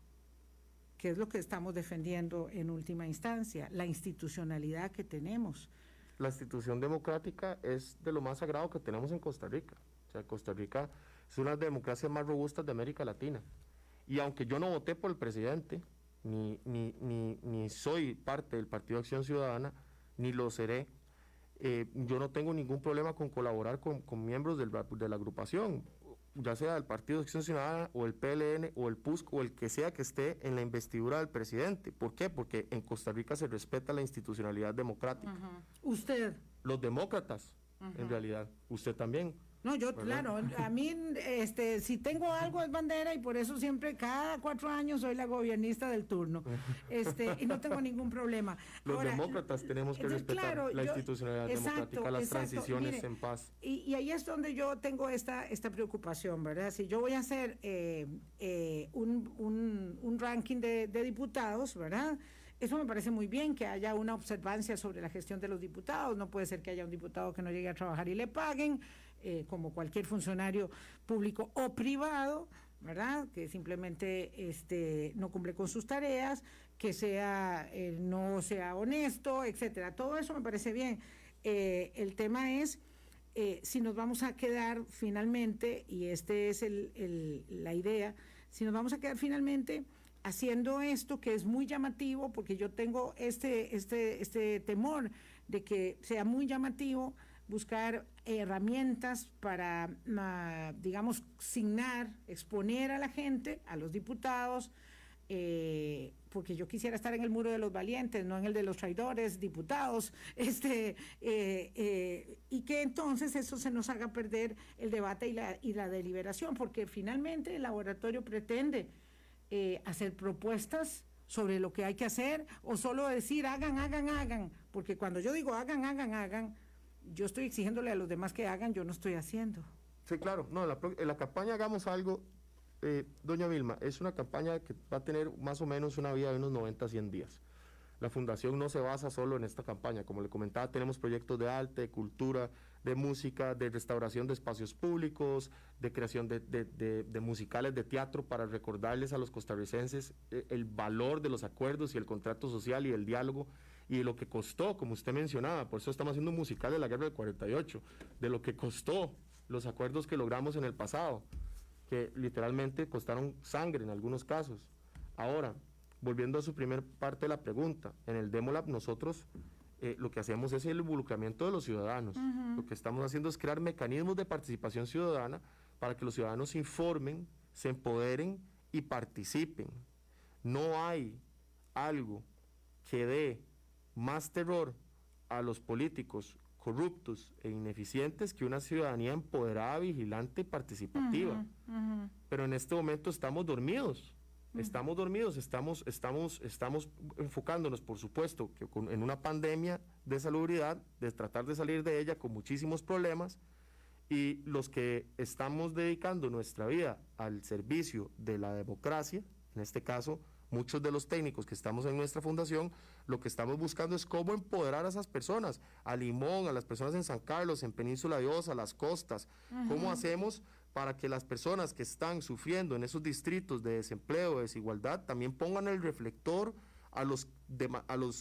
que es lo que estamos defendiendo en última instancia, la institucionalidad que tenemos. La institución democrática es de lo más sagrado que tenemos en Costa Rica. O sea, Costa Rica es una de las democracias más robustas de América Latina. Y aunque yo no voté por el presidente, ni soy parte del Partido Acción Ciudadana, ni lo seré, yo no tengo ningún problema con colaborar con miembros de la agrupación, ya sea del Partido Acción Ciudadana o el PLN o el PUSC o el que sea que esté en la investidura del presidente. ¿Por qué? Porque en Costa Rica se respeta la institucionalidad democrática. ¿Usted? Los demócratas, en realidad. Usted también. No, yo, ¿verdad? Claro, a mí, si tengo algo es bandera y por eso siempre, cada 4 años soy la gobiernista del turno, y no tengo ningún problema. Los demócratas tenemos que respetar la institucionalidad democrática, las transiciones, mire, en paz. Y ahí es donde yo tengo esta preocupación, ¿verdad? Si yo voy a hacer un ranking de diputados, ¿verdad? Eso me parece muy bien, que haya una observancia sobre la gestión de los diputados. No puede ser que haya un diputado que no llegue a trabajar y le paguen, como cualquier funcionario público o privado, ¿verdad? Que simplemente no cumple con sus tareas, que no sea honesto, etcétera. Todo eso me parece bien. El tema es si nos vamos a quedar finalmente, y esta es la idea, si nos vamos a quedar finalmente haciendo esto que es muy llamativo, porque yo tengo este temor de que sea muy llamativo buscar herramientas para, digamos, exponer a la gente, a los diputados, porque yo quisiera estar en el muro de los valientes, no en el de los traidores, diputados, y que entonces eso se nos haga perder el debate y la deliberación, porque finalmente el laboratorio pretende hacer propuestas sobre lo que hay que hacer, o solo decir hagan, porque cuando yo digo hagan, yo estoy exigiéndole a los demás que hagan, yo no estoy haciendo. Sí, claro, no, en la campaña Hagamos Algo, doña Vilma, es una campaña que va a tener más o menos una vida de unos 90 a 100 días. La fundación no se basa solo en esta campaña, como le comentaba, tenemos proyectos de arte, de cultura, de música, de restauración de espacios públicos, de creación de musicales de teatro para recordarles a los costarricenses el valor de los acuerdos y el contrato social y el diálogo y de lo que costó, como usted mencionaba, por eso estamos haciendo un musical de la guerra del 48, de lo que costó los acuerdos que logramos en el pasado, que literalmente costaron sangre en algunos casos. Ahora, volviendo a su primer parte de la pregunta, en el Demolab nosotros lo que hacemos es el involucramiento de los ciudadanos. Lo que estamos haciendo es crear mecanismos de participación ciudadana para que los ciudadanos se informen, se empoderen y participen. No hay algo que dé más terror a los políticos corruptos e ineficientes que una ciudadanía empoderada, vigilante y participativa. Pero en este momento estamos dormidos. Estamos enfocándonos, por supuesto, en una pandemia de salubridad, de tratar de salir de ella con muchísimos problemas, y los que estamos dedicando nuestra vida al servicio de la democracia, en este caso, muchos de los técnicos que estamos en nuestra fundación, lo que estamos buscando es cómo empoderar a esas personas, a Limón, a las personas en San Carlos, en Península de Osa, a las costas, cómo hacemos para que las personas que están sufriendo en esos distritos de desempleo, de desigualdad, también pongan el reflector a los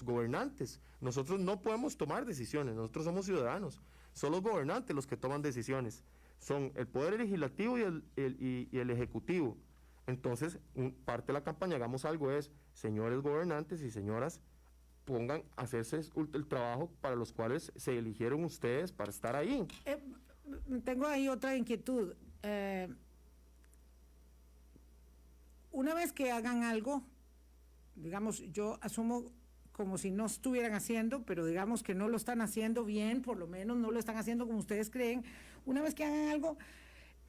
gobernantes. Nosotros no podemos tomar decisiones, nosotros somos ciudadanos, son los gobernantes los que toman decisiones, son el Poder Legislativo y el Ejecutivo. Entonces, parte de la campaña Hagamos Algo es, señores gobernantes y señoras, pongan a hacerse el trabajo para los cuales se eligieron ustedes para estar ahí. Tengo ahí otra inquietud. Una vez que hagan algo, digamos, yo asumo como si no estuvieran haciendo, pero digamos que no lo están haciendo bien, por lo menos no lo están haciendo como ustedes creen. Una vez que hagan algo,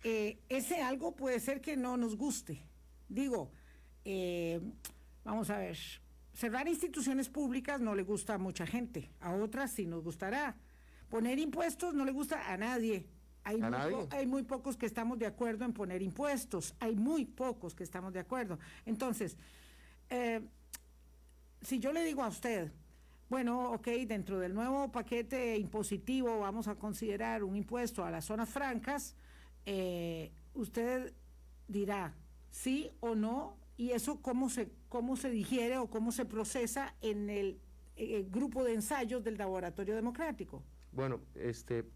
ese algo puede ser que no nos guste. Digo, vamos a ver, cerrar instituciones públicas no le gusta a mucha gente, a otras sí nos gustará. Poner impuestos no le gusta a nadie. Hay muy pocos que estamos de acuerdo en poner impuestos, hay muy pocos que estamos de acuerdo. Entonces, si yo le digo a usted, bueno, ok, dentro del nuevo paquete impositivo vamos a considerar un impuesto a las zonas francas, usted dirá sí o no, y eso cómo se digiere o cómo se procesa en el grupo de ensayos del Laboratorio Democrático. Bueno,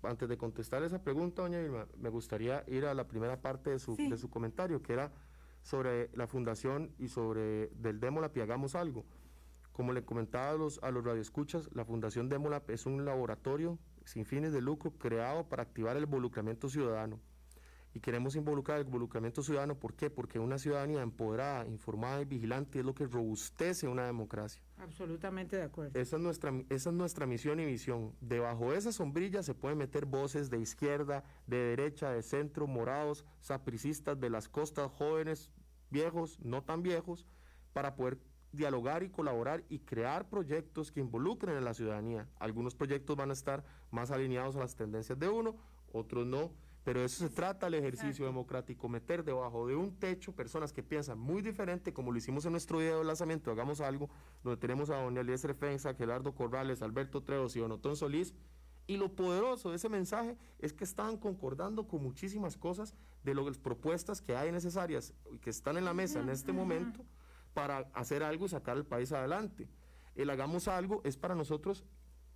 antes de contestar esa pregunta, doña Vilma, me gustaría ir a la primera parte de su comentario, que era sobre la fundación y sobre del Demolab y Hagamos Algo. Como le comentaba a los radioescuchas, la Fundación Demolab es un laboratorio sin fines de lucro creado para activar el involucramiento ciudadano. Y queremos involucrar el involucramiento ciudadano, ¿por qué? Porque una ciudadanía empoderada, informada y vigilante es lo que robustece una democracia. Absolutamente de acuerdo. Esa es nuestra misión y visión. Debajo de esa sombrilla se pueden meter voces de izquierda, de derecha, de centro, morados, sapricistas, de las costas, jóvenes, viejos, no tan viejos, para poder dialogar y colaborar y crear proyectos que involucren a la ciudadanía. Algunos proyectos van a estar más alineados a las tendencias de uno, otros no, Pero de eso se trata el ejercicio democrático, meter debajo de un techo personas que piensan muy diferente, como lo hicimos en nuestro video de lanzamiento, hagamos algo, donde tenemos a don Eliezer Fensa, Gerardo Corrales, Alberto Trejos y don Otón Solís, y lo poderoso de ese mensaje es que estaban concordando con muchísimas cosas de las propuestas que hay necesarias y que están en la mesa en este momento para hacer algo y sacar el país adelante. El hagamos algo es para nosotros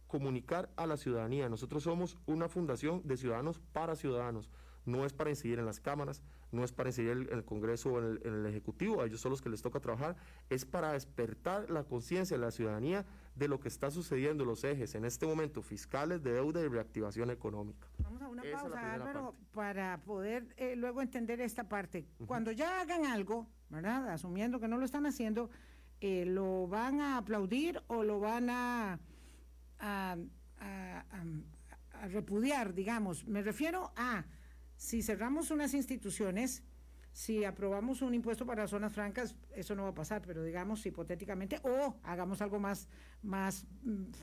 comunicar a la ciudadanía. Nosotros somos una fundación de ciudadanos para ciudadanos. No es para incidir en las cámaras, no es para incidir en el Congreso o en el Ejecutivo, a ellos son los que les toca trabajar, es para despertar la conciencia de la ciudadanía de lo que está sucediendo en los ejes, en este momento, fiscales, de deuda y reactivación económica. Vamos a una pausa, Álvaro, para poder luego entender esta parte. Cuando ya hagan algo, ¿verdad? Asumiendo que no lo están haciendo, ¿lo van a aplaudir o lo van a repudiar, digamos? Me refiero a, si cerramos unas instituciones, si aprobamos un impuesto para zonas francas, eso no va a pasar, pero digamos hipotéticamente, o hagamos algo más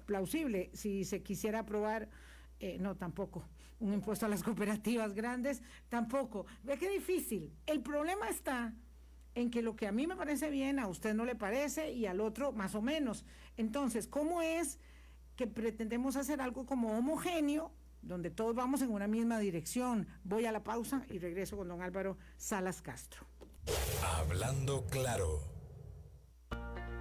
plausible, si se quisiera aprobar, no, tampoco, un impuesto a las cooperativas grandes, tampoco. Ve qué difícil. El problema está en que lo que a mí me parece bien, a usted no le parece, y al otro más o menos. Entonces, ¿cómo es que pretendemos hacer algo como homogéneo, donde todos vamos en una misma dirección? Voy a la pausa y regreso con don Álvaro Salas Castro. Hablando claro.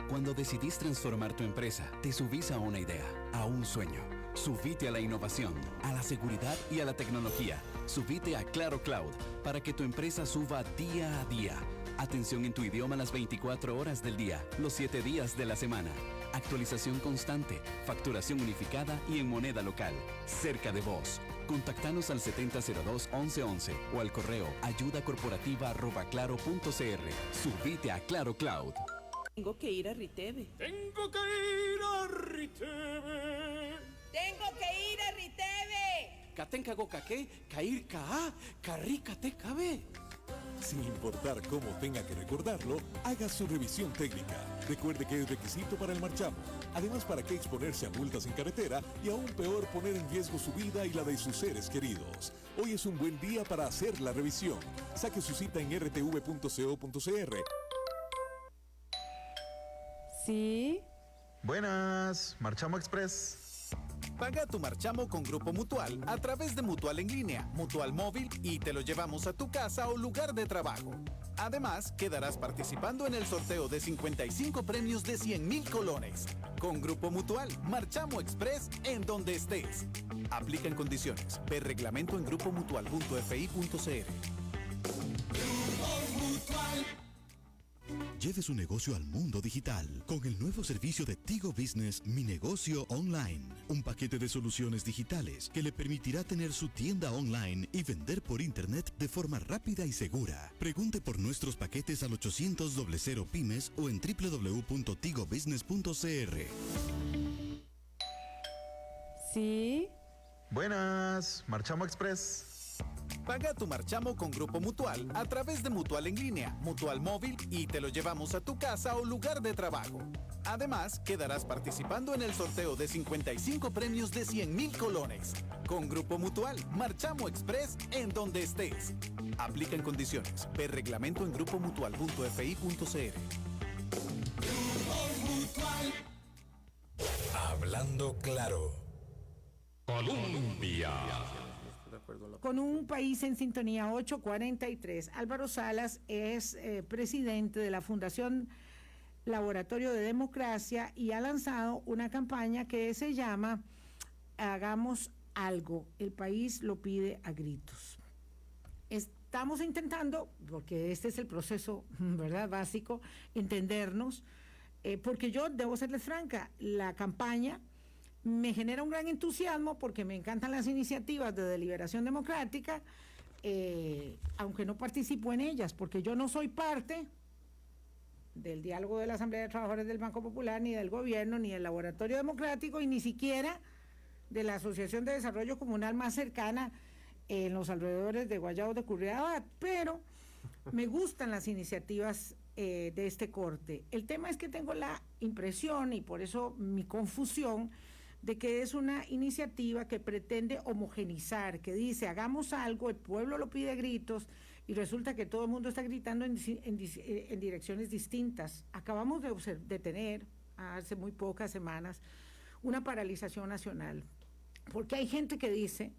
Cuando decidís transformar tu empresa, te subís a una idea, a un sueño. Subite a la innovación, a la seguridad y a la tecnología. Subite a Claro Cloud para que tu empresa suba día a día. Atención en tu idioma las 24 horas del día, los 7 días de la semana. Actualización constante, facturación unificada y en moneda local. Cerca de vos. Contactanos al 7002-1111 o al correo ayudacorporativa@claro.cr. Subite a Claro Cloud. Tengo que ir a Riteve. Tengo que ir a Riteve. Tengo que ir a Riteve. Katenka Gokake, Kair Ka, Karrika te cabe. Sin importar cómo tenga que recordarlo, haga su revisión técnica. Recuerde que es requisito para el marchamo. Además, ¿para qué exponerse a multas en carretera y aún peor poner en riesgo su vida y la de sus seres queridos? Hoy es un buen día para hacer la revisión. Saque su cita en rtv.co.cr. Sí. Buenas, Marchamo Express. Paga tu marchamo con Grupo Mutual a través de Mutual en línea, Mutual móvil y te lo llevamos a tu casa o lugar de trabajo. Además, quedarás participando en el sorteo de 55 premios de 100,000 colones. Con Grupo Mutual, Marchamo Express en donde estés. Aplican condiciones. Ve reglamento en grupomutual.fi.cr. Lleve su negocio al mundo digital con el nuevo servicio de Tigo Business Mi Negocio Online. Un paquete de soluciones digitales que le permitirá tener su tienda online y vender por internet de forma rápida y segura. Pregunte por nuestros paquetes al 800-00 Pymes o en www.tigobusiness.cr. Sí. Buenas, Marchamo Express. Paga tu marchamo con Grupo Mutual a través de Mutual en línea, Mutual móvil y te lo llevamos a tu casa o lugar de trabajo. Además, quedarás participando en el sorteo de 55 premios de 100,000 colones. Con Grupo Mutual, Marchamo Express en donde estés. Aplican condiciones. Ve reglamento en grupomutual.fi.cr. Hablando claro. Colombia. Con un país en sintonía, 8:43. Álvaro Salas es presidente de la Fundación Laboratorio de Democracia y ha lanzado una campaña que se llama Hagamos algo, el país lo pide a gritos. Estamos intentando, porque este es el proceso, ¿verdad?, básico, entendernos, porque yo debo serles franca, la campaña me genera un gran entusiasmo porque me encantan las iniciativas de deliberación democrática, aunque no participo en ellas, porque yo no soy parte del diálogo de la Asamblea de Trabajadores del Banco Popular, ni del gobierno, ni del Laboratorio Democrático, y ni siquiera de la Asociación de Desarrollo Comunal más cercana en los alrededores de Guayabo de Curridabat, pero me gustan las iniciativas de este corte. El tema es que tengo la impresión, y por eso mi confusión, de que es una iniciativa que pretende homogenizar, que dice, hagamos algo, el pueblo lo pide a gritos, y resulta que todo el mundo está gritando en direcciones distintas. Acabamos de tener, hace muy pocas semanas, una paralización nacional, porque hay gente que dice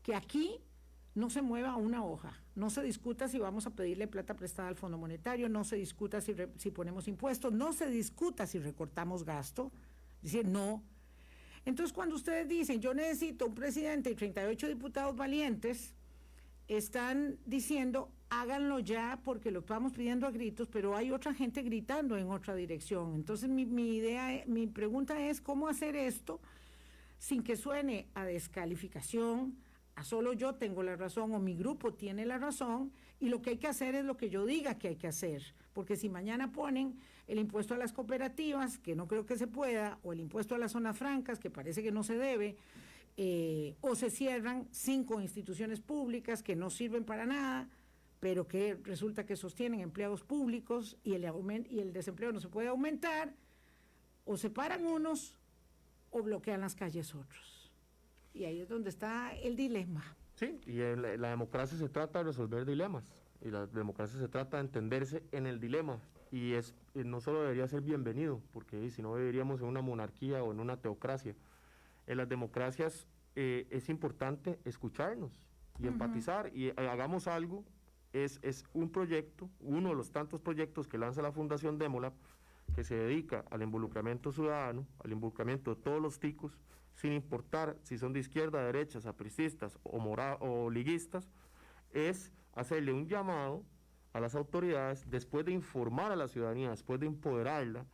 que aquí no se mueva una hoja, no se discuta si vamos a pedirle plata prestada al Fondo Monetario, no se discuta si ponemos impuestos, no se discuta si recortamos gasto, es decir, no. Entonces, cuando ustedes dicen, yo necesito un presidente y 38 diputados valientes, están diciendo, háganlo ya porque lo estamos pidiendo a gritos, pero hay otra gente gritando en otra dirección. Entonces, mi pregunta es, ¿cómo hacer esto sin que suene a descalificación, a solo yo tengo la razón o mi grupo tiene la razón, y lo que hay que hacer es lo que yo diga que hay que hacer? Porque si mañana ponen el impuesto a las cooperativas, que no creo que se pueda, o el impuesto a las zonas francas, que parece que no se debe, o se cierran 5 instituciones públicas que no sirven para nada, pero que resulta que sostienen empleados públicos y el desempleo no se puede aumentar, o se paran unos o bloquean las calles otros. Y ahí es donde está el dilema. Sí, y la democracia se trata de resolver dilemas, y la democracia se trata de entenderse en el dilema, y no solo debería ser bienvenido, porque si no viviríamos en una monarquía o en una teocracia. En las democracias es importante escucharnos y empatizar, y hagamos algo. Es un proyecto, uno de los tantos proyectos que lanza la Fundación Demolab, que se dedica al involucramiento ciudadano, al involucramiento de todos los ticos, sin importar si son de izquierda, derecha, sapricistas o liguistas, es hacerle un llamado a las autoridades, después de informar a la ciudadanía, después de empoderarla,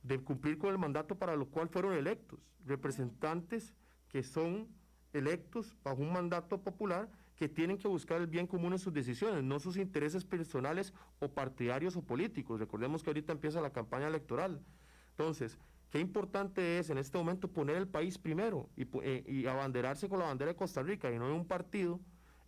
de cumplir con el mandato para lo cual fueron electos, representantes que son electos bajo un mandato popular, que tienen que buscar el bien común en sus decisiones, no sus intereses personales o partidarios o políticos. Recordemos que ahorita empieza la campaña electoral. Entonces, qué importante es en este momento poner el país primero y abanderarse con la bandera de Costa Rica y no de un partido,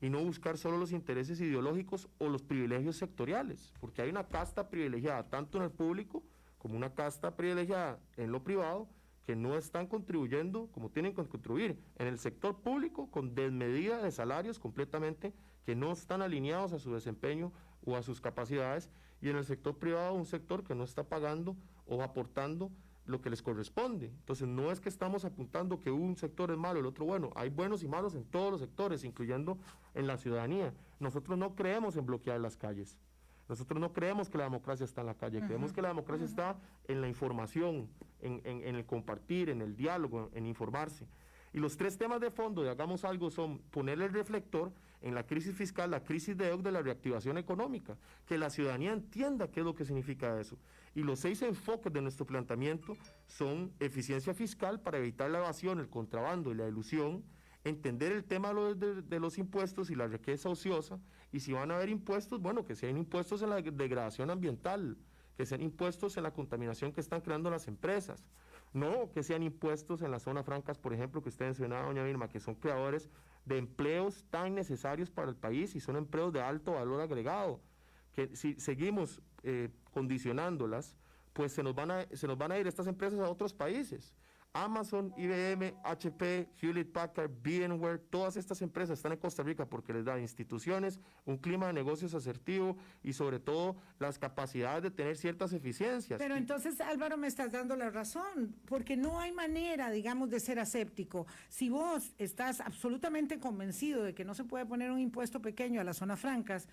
y no buscar solo los intereses ideológicos o los privilegios sectoriales, porque hay una casta privilegiada tanto en el público como una casta privilegiada en lo privado, que no están contribuyendo como tienen que contribuir en el sector público, con desmedida de salarios completamente que no están alineados a su desempeño o a sus capacidades, y en el sector privado un sector que no está pagando o aportando lo que les corresponde. Entonces no es que estamos apuntando que un sector es malo, el otro bueno, hay buenos y malos en todos los sectores, incluyendo en la ciudadanía. Nosotros no creemos en bloquear las calles. Nosotros no creemos que la democracia está en la calle, creemos que la democracia está en la información, en el compartir, en el diálogo, en informarse. Y los 3 temas de fondo de Hagamos Algo son poner el reflector en la crisis fiscal, la crisis de la reactivación económica, que la ciudadanía entienda qué es lo que significa eso. Y los 6 enfoques de nuestro planteamiento son eficiencia fiscal para evitar la evasión, el contrabando y la elusión, entender el tema de los impuestos y la riqueza ociosa, y si van a haber impuestos, bueno, que sean impuestos en la degradación ambiental, que sean impuestos en la contaminación que están creando las empresas, no que sean impuestos en las zonas francas, por ejemplo, que usted mencionaba, doña Vilma, que son creadores de empleos tan necesarios para el país y son empleos de alto valor agregado, que si seguimos condicionándolas, pues se nos van a ir estas empresas a otros países. Amazon, IBM, HP, Hewlett Packard, VMware, todas estas empresas están en Costa Rica porque les da instituciones, un clima de negocios asertivo y sobre todo las capacidades de tener ciertas eficiencias. Pero entonces, Álvaro, me estás dando la razón, porque no hay manera, digamos, de ser aséptico. Si vos estás absolutamente convencido de que no se puede poner un impuesto pequeño a las zonas francas,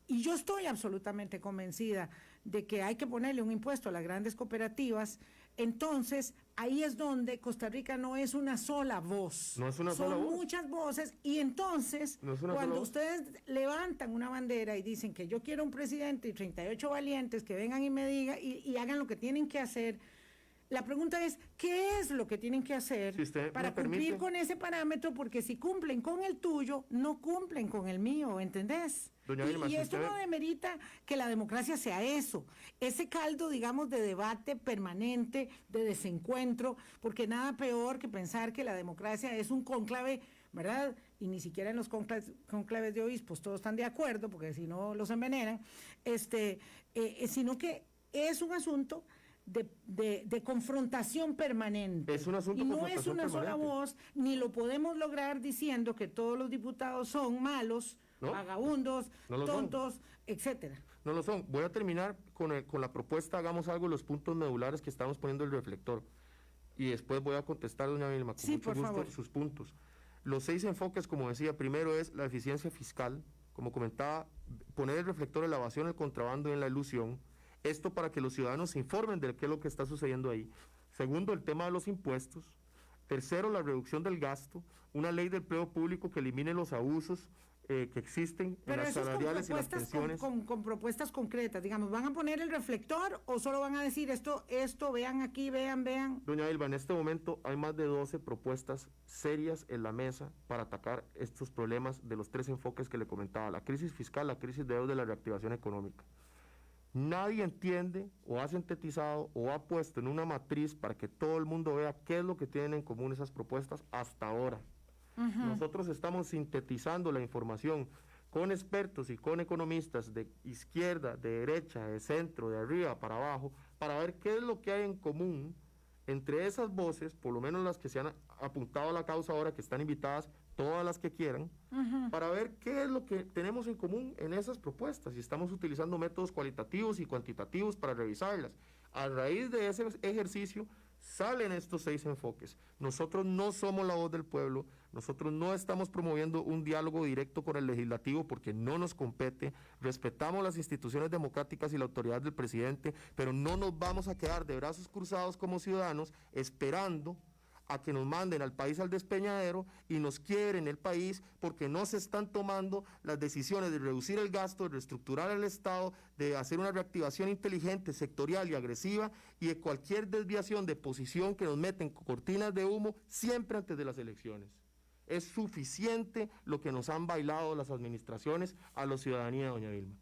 y yo estoy absolutamente convencida de que hay que ponerle un impuesto a las grandes cooperativas, entonces ahí es donde Costa Rica no es una sola voz. No es una sola voz. Son muchas voces, y entonces cuando ustedes levantan una bandera y dicen que yo quiero un presidente y 38 valientes que vengan y me digan y hagan lo que tienen que hacer, la pregunta es, ¿qué es lo que tienen que hacer para cumplir con ese parámetro? Porque si cumplen con el tuyo, no cumplen con el mío, ¿entendés? Doña Vilma, y esto no demerita que la democracia sea eso, ese caldo, digamos, de debate permanente, de desencuentro, porque nada peor que pensar que la democracia es un cónclave, ¿verdad? Y ni siquiera en los cónclaves de obispos todos están de acuerdo, porque si no los envenenan, sino que es un asunto de confrontación permanente. Es un asunto y de no es confrontación una sola permanente. voz, ni lo podemos lograr diciendo que todos los diputados son malos, ¿No? vagabundos, No lo son. tontos, etcétera. No lo son. Voy a terminar con la propuesta, hagamos algo, los puntos medulares que estamos poniendo el reflector. Y después voy a contestar, doña Vilma, con Sí, mucho por gusto favor. sus puntos. Los 6 enfoques, como decía, primero es la eficiencia fiscal, como comentaba, poner el reflector en la evasión, el contrabando y en la ilusión. Esto para que los ciudadanos se informen de qué es lo que está sucediendo ahí. Segundo, el tema de los impuestos. Tercero, la reducción del gasto, una ley del empleo público que elimine los abusos que existen Pero en las eso es salariales y las propuestas pensiones. con propuestas concretas, digamos, ¿van a poner el reflector o solo van a decir esto, vean aquí, vean? Doña Ilva, en este momento hay más de 12 propuestas serias en la mesa para atacar estos problemas de los 3 enfoques que le comentaba, la crisis fiscal, la crisis de deuda y la reactivación económica. Nadie entiende o ha sintetizado o ha puesto en una matriz para que todo el mundo vea qué es lo que tienen en común esas propuestas hasta ahora. Nosotros estamos sintetizando la información con expertos y con economistas de izquierda, de derecha, de centro, de arriba para abajo, para ver qué es lo que hay en común entre esas voces, por lo menos las que se han apuntado a la causa ahora, que están invitadas, todas las que quieran, para ver qué es lo que tenemos en común en esas propuestas, y estamos utilizando métodos cualitativos y cuantitativos para revisarlas. A raíz de ese ejercicio salen estos 6 enfoques. Nosotros no somos la voz del pueblo, nosotros no estamos promoviendo un diálogo directo con el legislativo porque no nos compete, respetamos las instituciones democráticas y la autoridad del presidente, pero no nos vamos a quedar de brazos cruzados como ciudadanos esperando a que nos manden al país al despeñadero y nos quiebren el país porque no se están tomando las decisiones de reducir el gasto, de reestructurar el Estado, de hacer una reactivación inteligente, sectorial y agresiva, y de cualquier desviación de posición que nos meten cortinas de humo siempre antes de las elecciones. Es suficiente lo que nos han bailado las administraciones a la ciudadanía, doña Vilma.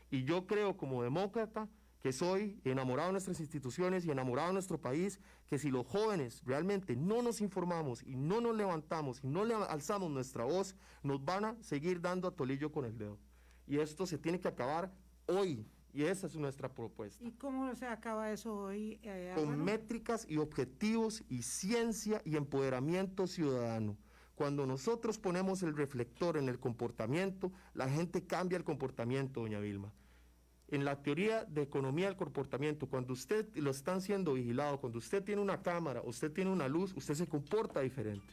Y yo creo, como demócrata, que soy enamorado de nuestras instituciones y enamorado de nuestro país, que si los jóvenes realmente no nos informamos y no nos levantamos y no le alzamos nuestra voz, nos van a seguir dando a tolillo con el dedo. Y esto se tiene que acabar hoy, y esa es nuestra propuesta. ¿Y cómo se acaba eso hoy? Con métricas y objetivos y ciencia y empoderamiento ciudadano. Cuando nosotros ponemos el reflector en el comportamiento, la gente cambia el comportamiento, doña Vilma. En la teoría de economía del comportamiento, cuando usted lo están siendo vigilado, cuando usted tiene una cámara, usted tiene una luz, usted se comporta diferente.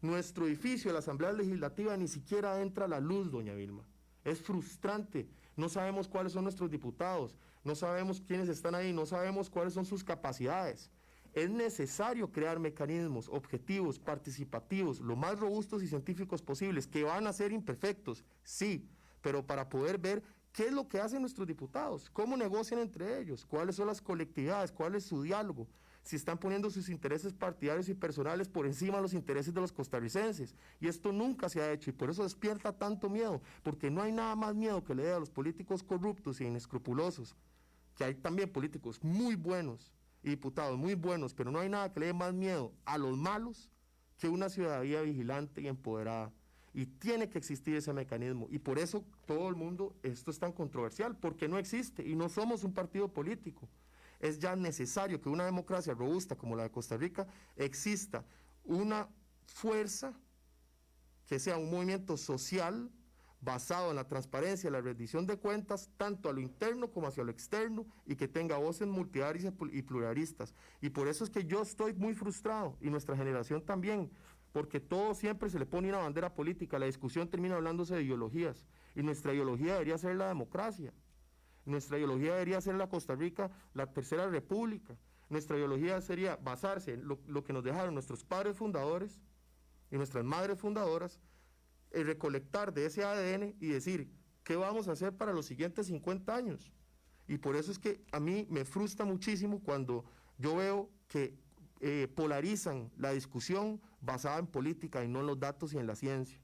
Nuestro edificio, la Asamblea Legislativa, ni siquiera entra la luz, doña Vilma. Es frustrante. No sabemos cuáles son nuestros diputados, no sabemos quiénes están ahí, no sabemos cuáles son sus capacidades. Es necesario crear mecanismos objetivos, participativos, lo más robustos y científicos posibles, que van a ser imperfectos, sí, pero para poder ver qué es lo que hacen nuestros diputados, cómo negocian entre ellos, cuáles son las colectividades, cuál es su diálogo, si están poniendo sus intereses partidarios y personales por encima de los intereses de los costarricenses. Y esto nunca se ha hecho, y por eso despierta tanto miedo, porque no hay nada más miedo que le dé a los políticos corruptos e inescrupulosos, que hay también políticos muy buenos y diputados muy buenos, pero no hay nada que le dé más miedo a los malos que una ciudadanía vigilante y empoderada. Y tiene que existir ese mecanismo, y por eso todo el mundo, esto es tan controversial, porque no existe, y no somos un partido político. Es ya necesario que una democracia robusta como la de Costa Rica exista una fuerza que sea un movimiento social basado en la transparencia y la rendición de cuentas, tanto a lo interno como hacia lo externo, y que tenga voces multidisciplinarias y pluralistas. Y por eso es que yo estoy muy frustrado, y nuestra generación también, porque todo siempre se le pone una bandera política, la discusión termina hablándose de ideologías, y nuestra ideología debería ser la democracia, nuestra ideología debería ser la Costa Rica, la Tercera República, nuestra ideología sería basarse en lo que nos dejaron nuestros padres fundadores y nuestras madres fundadoras, recolectar de ese ADN y decir, ¿qué vamos a hacer para los siguientes 50 años? Y por eso es que a mí me frustra muchísimo cuando yo veo que polarizan la discusión basada en política y no en los datos y en la ciencia.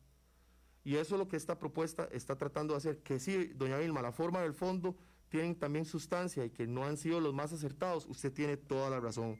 Y eso es lo que esta propuesta está tratando de hacer, que sí, doña Vilma, la forma del fondo tienen también sustancia y que no han sido los más acertados, usted tiene toda la razón.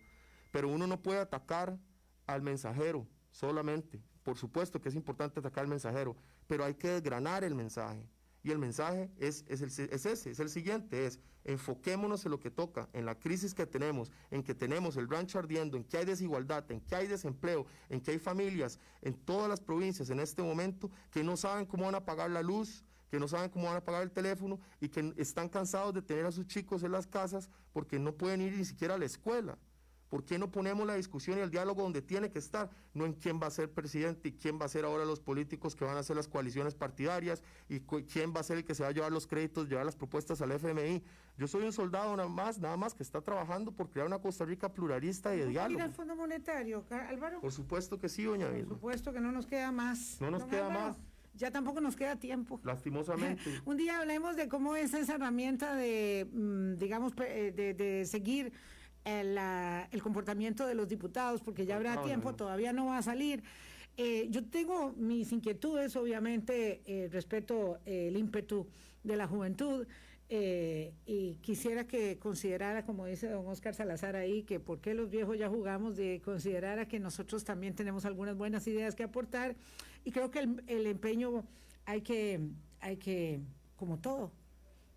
Pero uno no puede atacar al mensajero solamente. Por supuesto que es importante atacar al mensajero, pero hay que desgranar el mensaje. Y el mensaje es el siguiente, enfoquémonos en lo que toca, en la crisis que tenemos, en que tenemos el rancho ardiendo, en que hay desigualdad, en que hay desempleo, en que hay familias en todas las provincias en este momento que no saben cómo van a pagar la luz, que no saben cómo van a pagar el teléfono y que están cansados de tener a sus chicos en las casas porque no pueden ir ni siquiera a la escuela. ¿Por qué no ponemos la discusión y el diálogo donde tiene que estar? No en quién va a ser presidente y quién va a ser ahora los políticos que van a hacer las coaliciones partidarias y quién va a ser el que se va a llevar los créditos, llevar las propuestas al FMI. Yo soy un soldado nada más que está trabajando por crear una Costa Rica pluralista y de diálogo. ¿Ir al Fondo Monetario, Álvaro? Por supuesto que sí, doña Vilma. Por supuesto que no nos queda más. No nos queda más. Ya tampoco nos queda tiempo. Lastimosamente. Un día hablemos de cómo es esa herramienta de, de seguir el comportamiento de los diputados, porque ya habrá tiempo, todavía no va a salir. Yo tengo mis inquietudes, obviamente, respeto el ímpetu de la juventud, y quisiera que considerara, como dice don Óscar Salazar ahí, que por qué los viejos ya jugamos, de considerara que nosotros también tenemos algunas buenas ideas que aportar, y creo que el empeño hay que, como todo,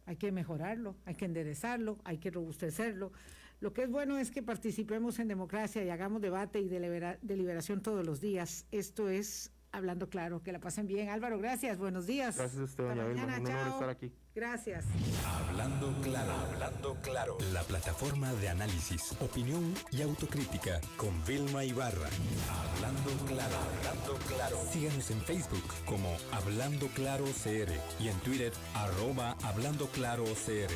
hay que mejorarlo, hay que enderezarlo, hay que robustecerlo. Lo que es bueno es que participemos en democracia y hagamos debate y deliberación todos los días. Esto es Hablando Claro. Que la pasen bien. Álvaro, gracias. Buenos días. Gracias a usted, doña Vilma. Un honor estar aquí. Gracias. Hablando Claro. Hablando Claro. La plataforma de análisis, opinión y autocrítica con Vilma Ibarra. Hablando Claro. Hablando Claro. Síganos en Facebook como Hablando Claro CR y en Twitter @HablandoClaroCR.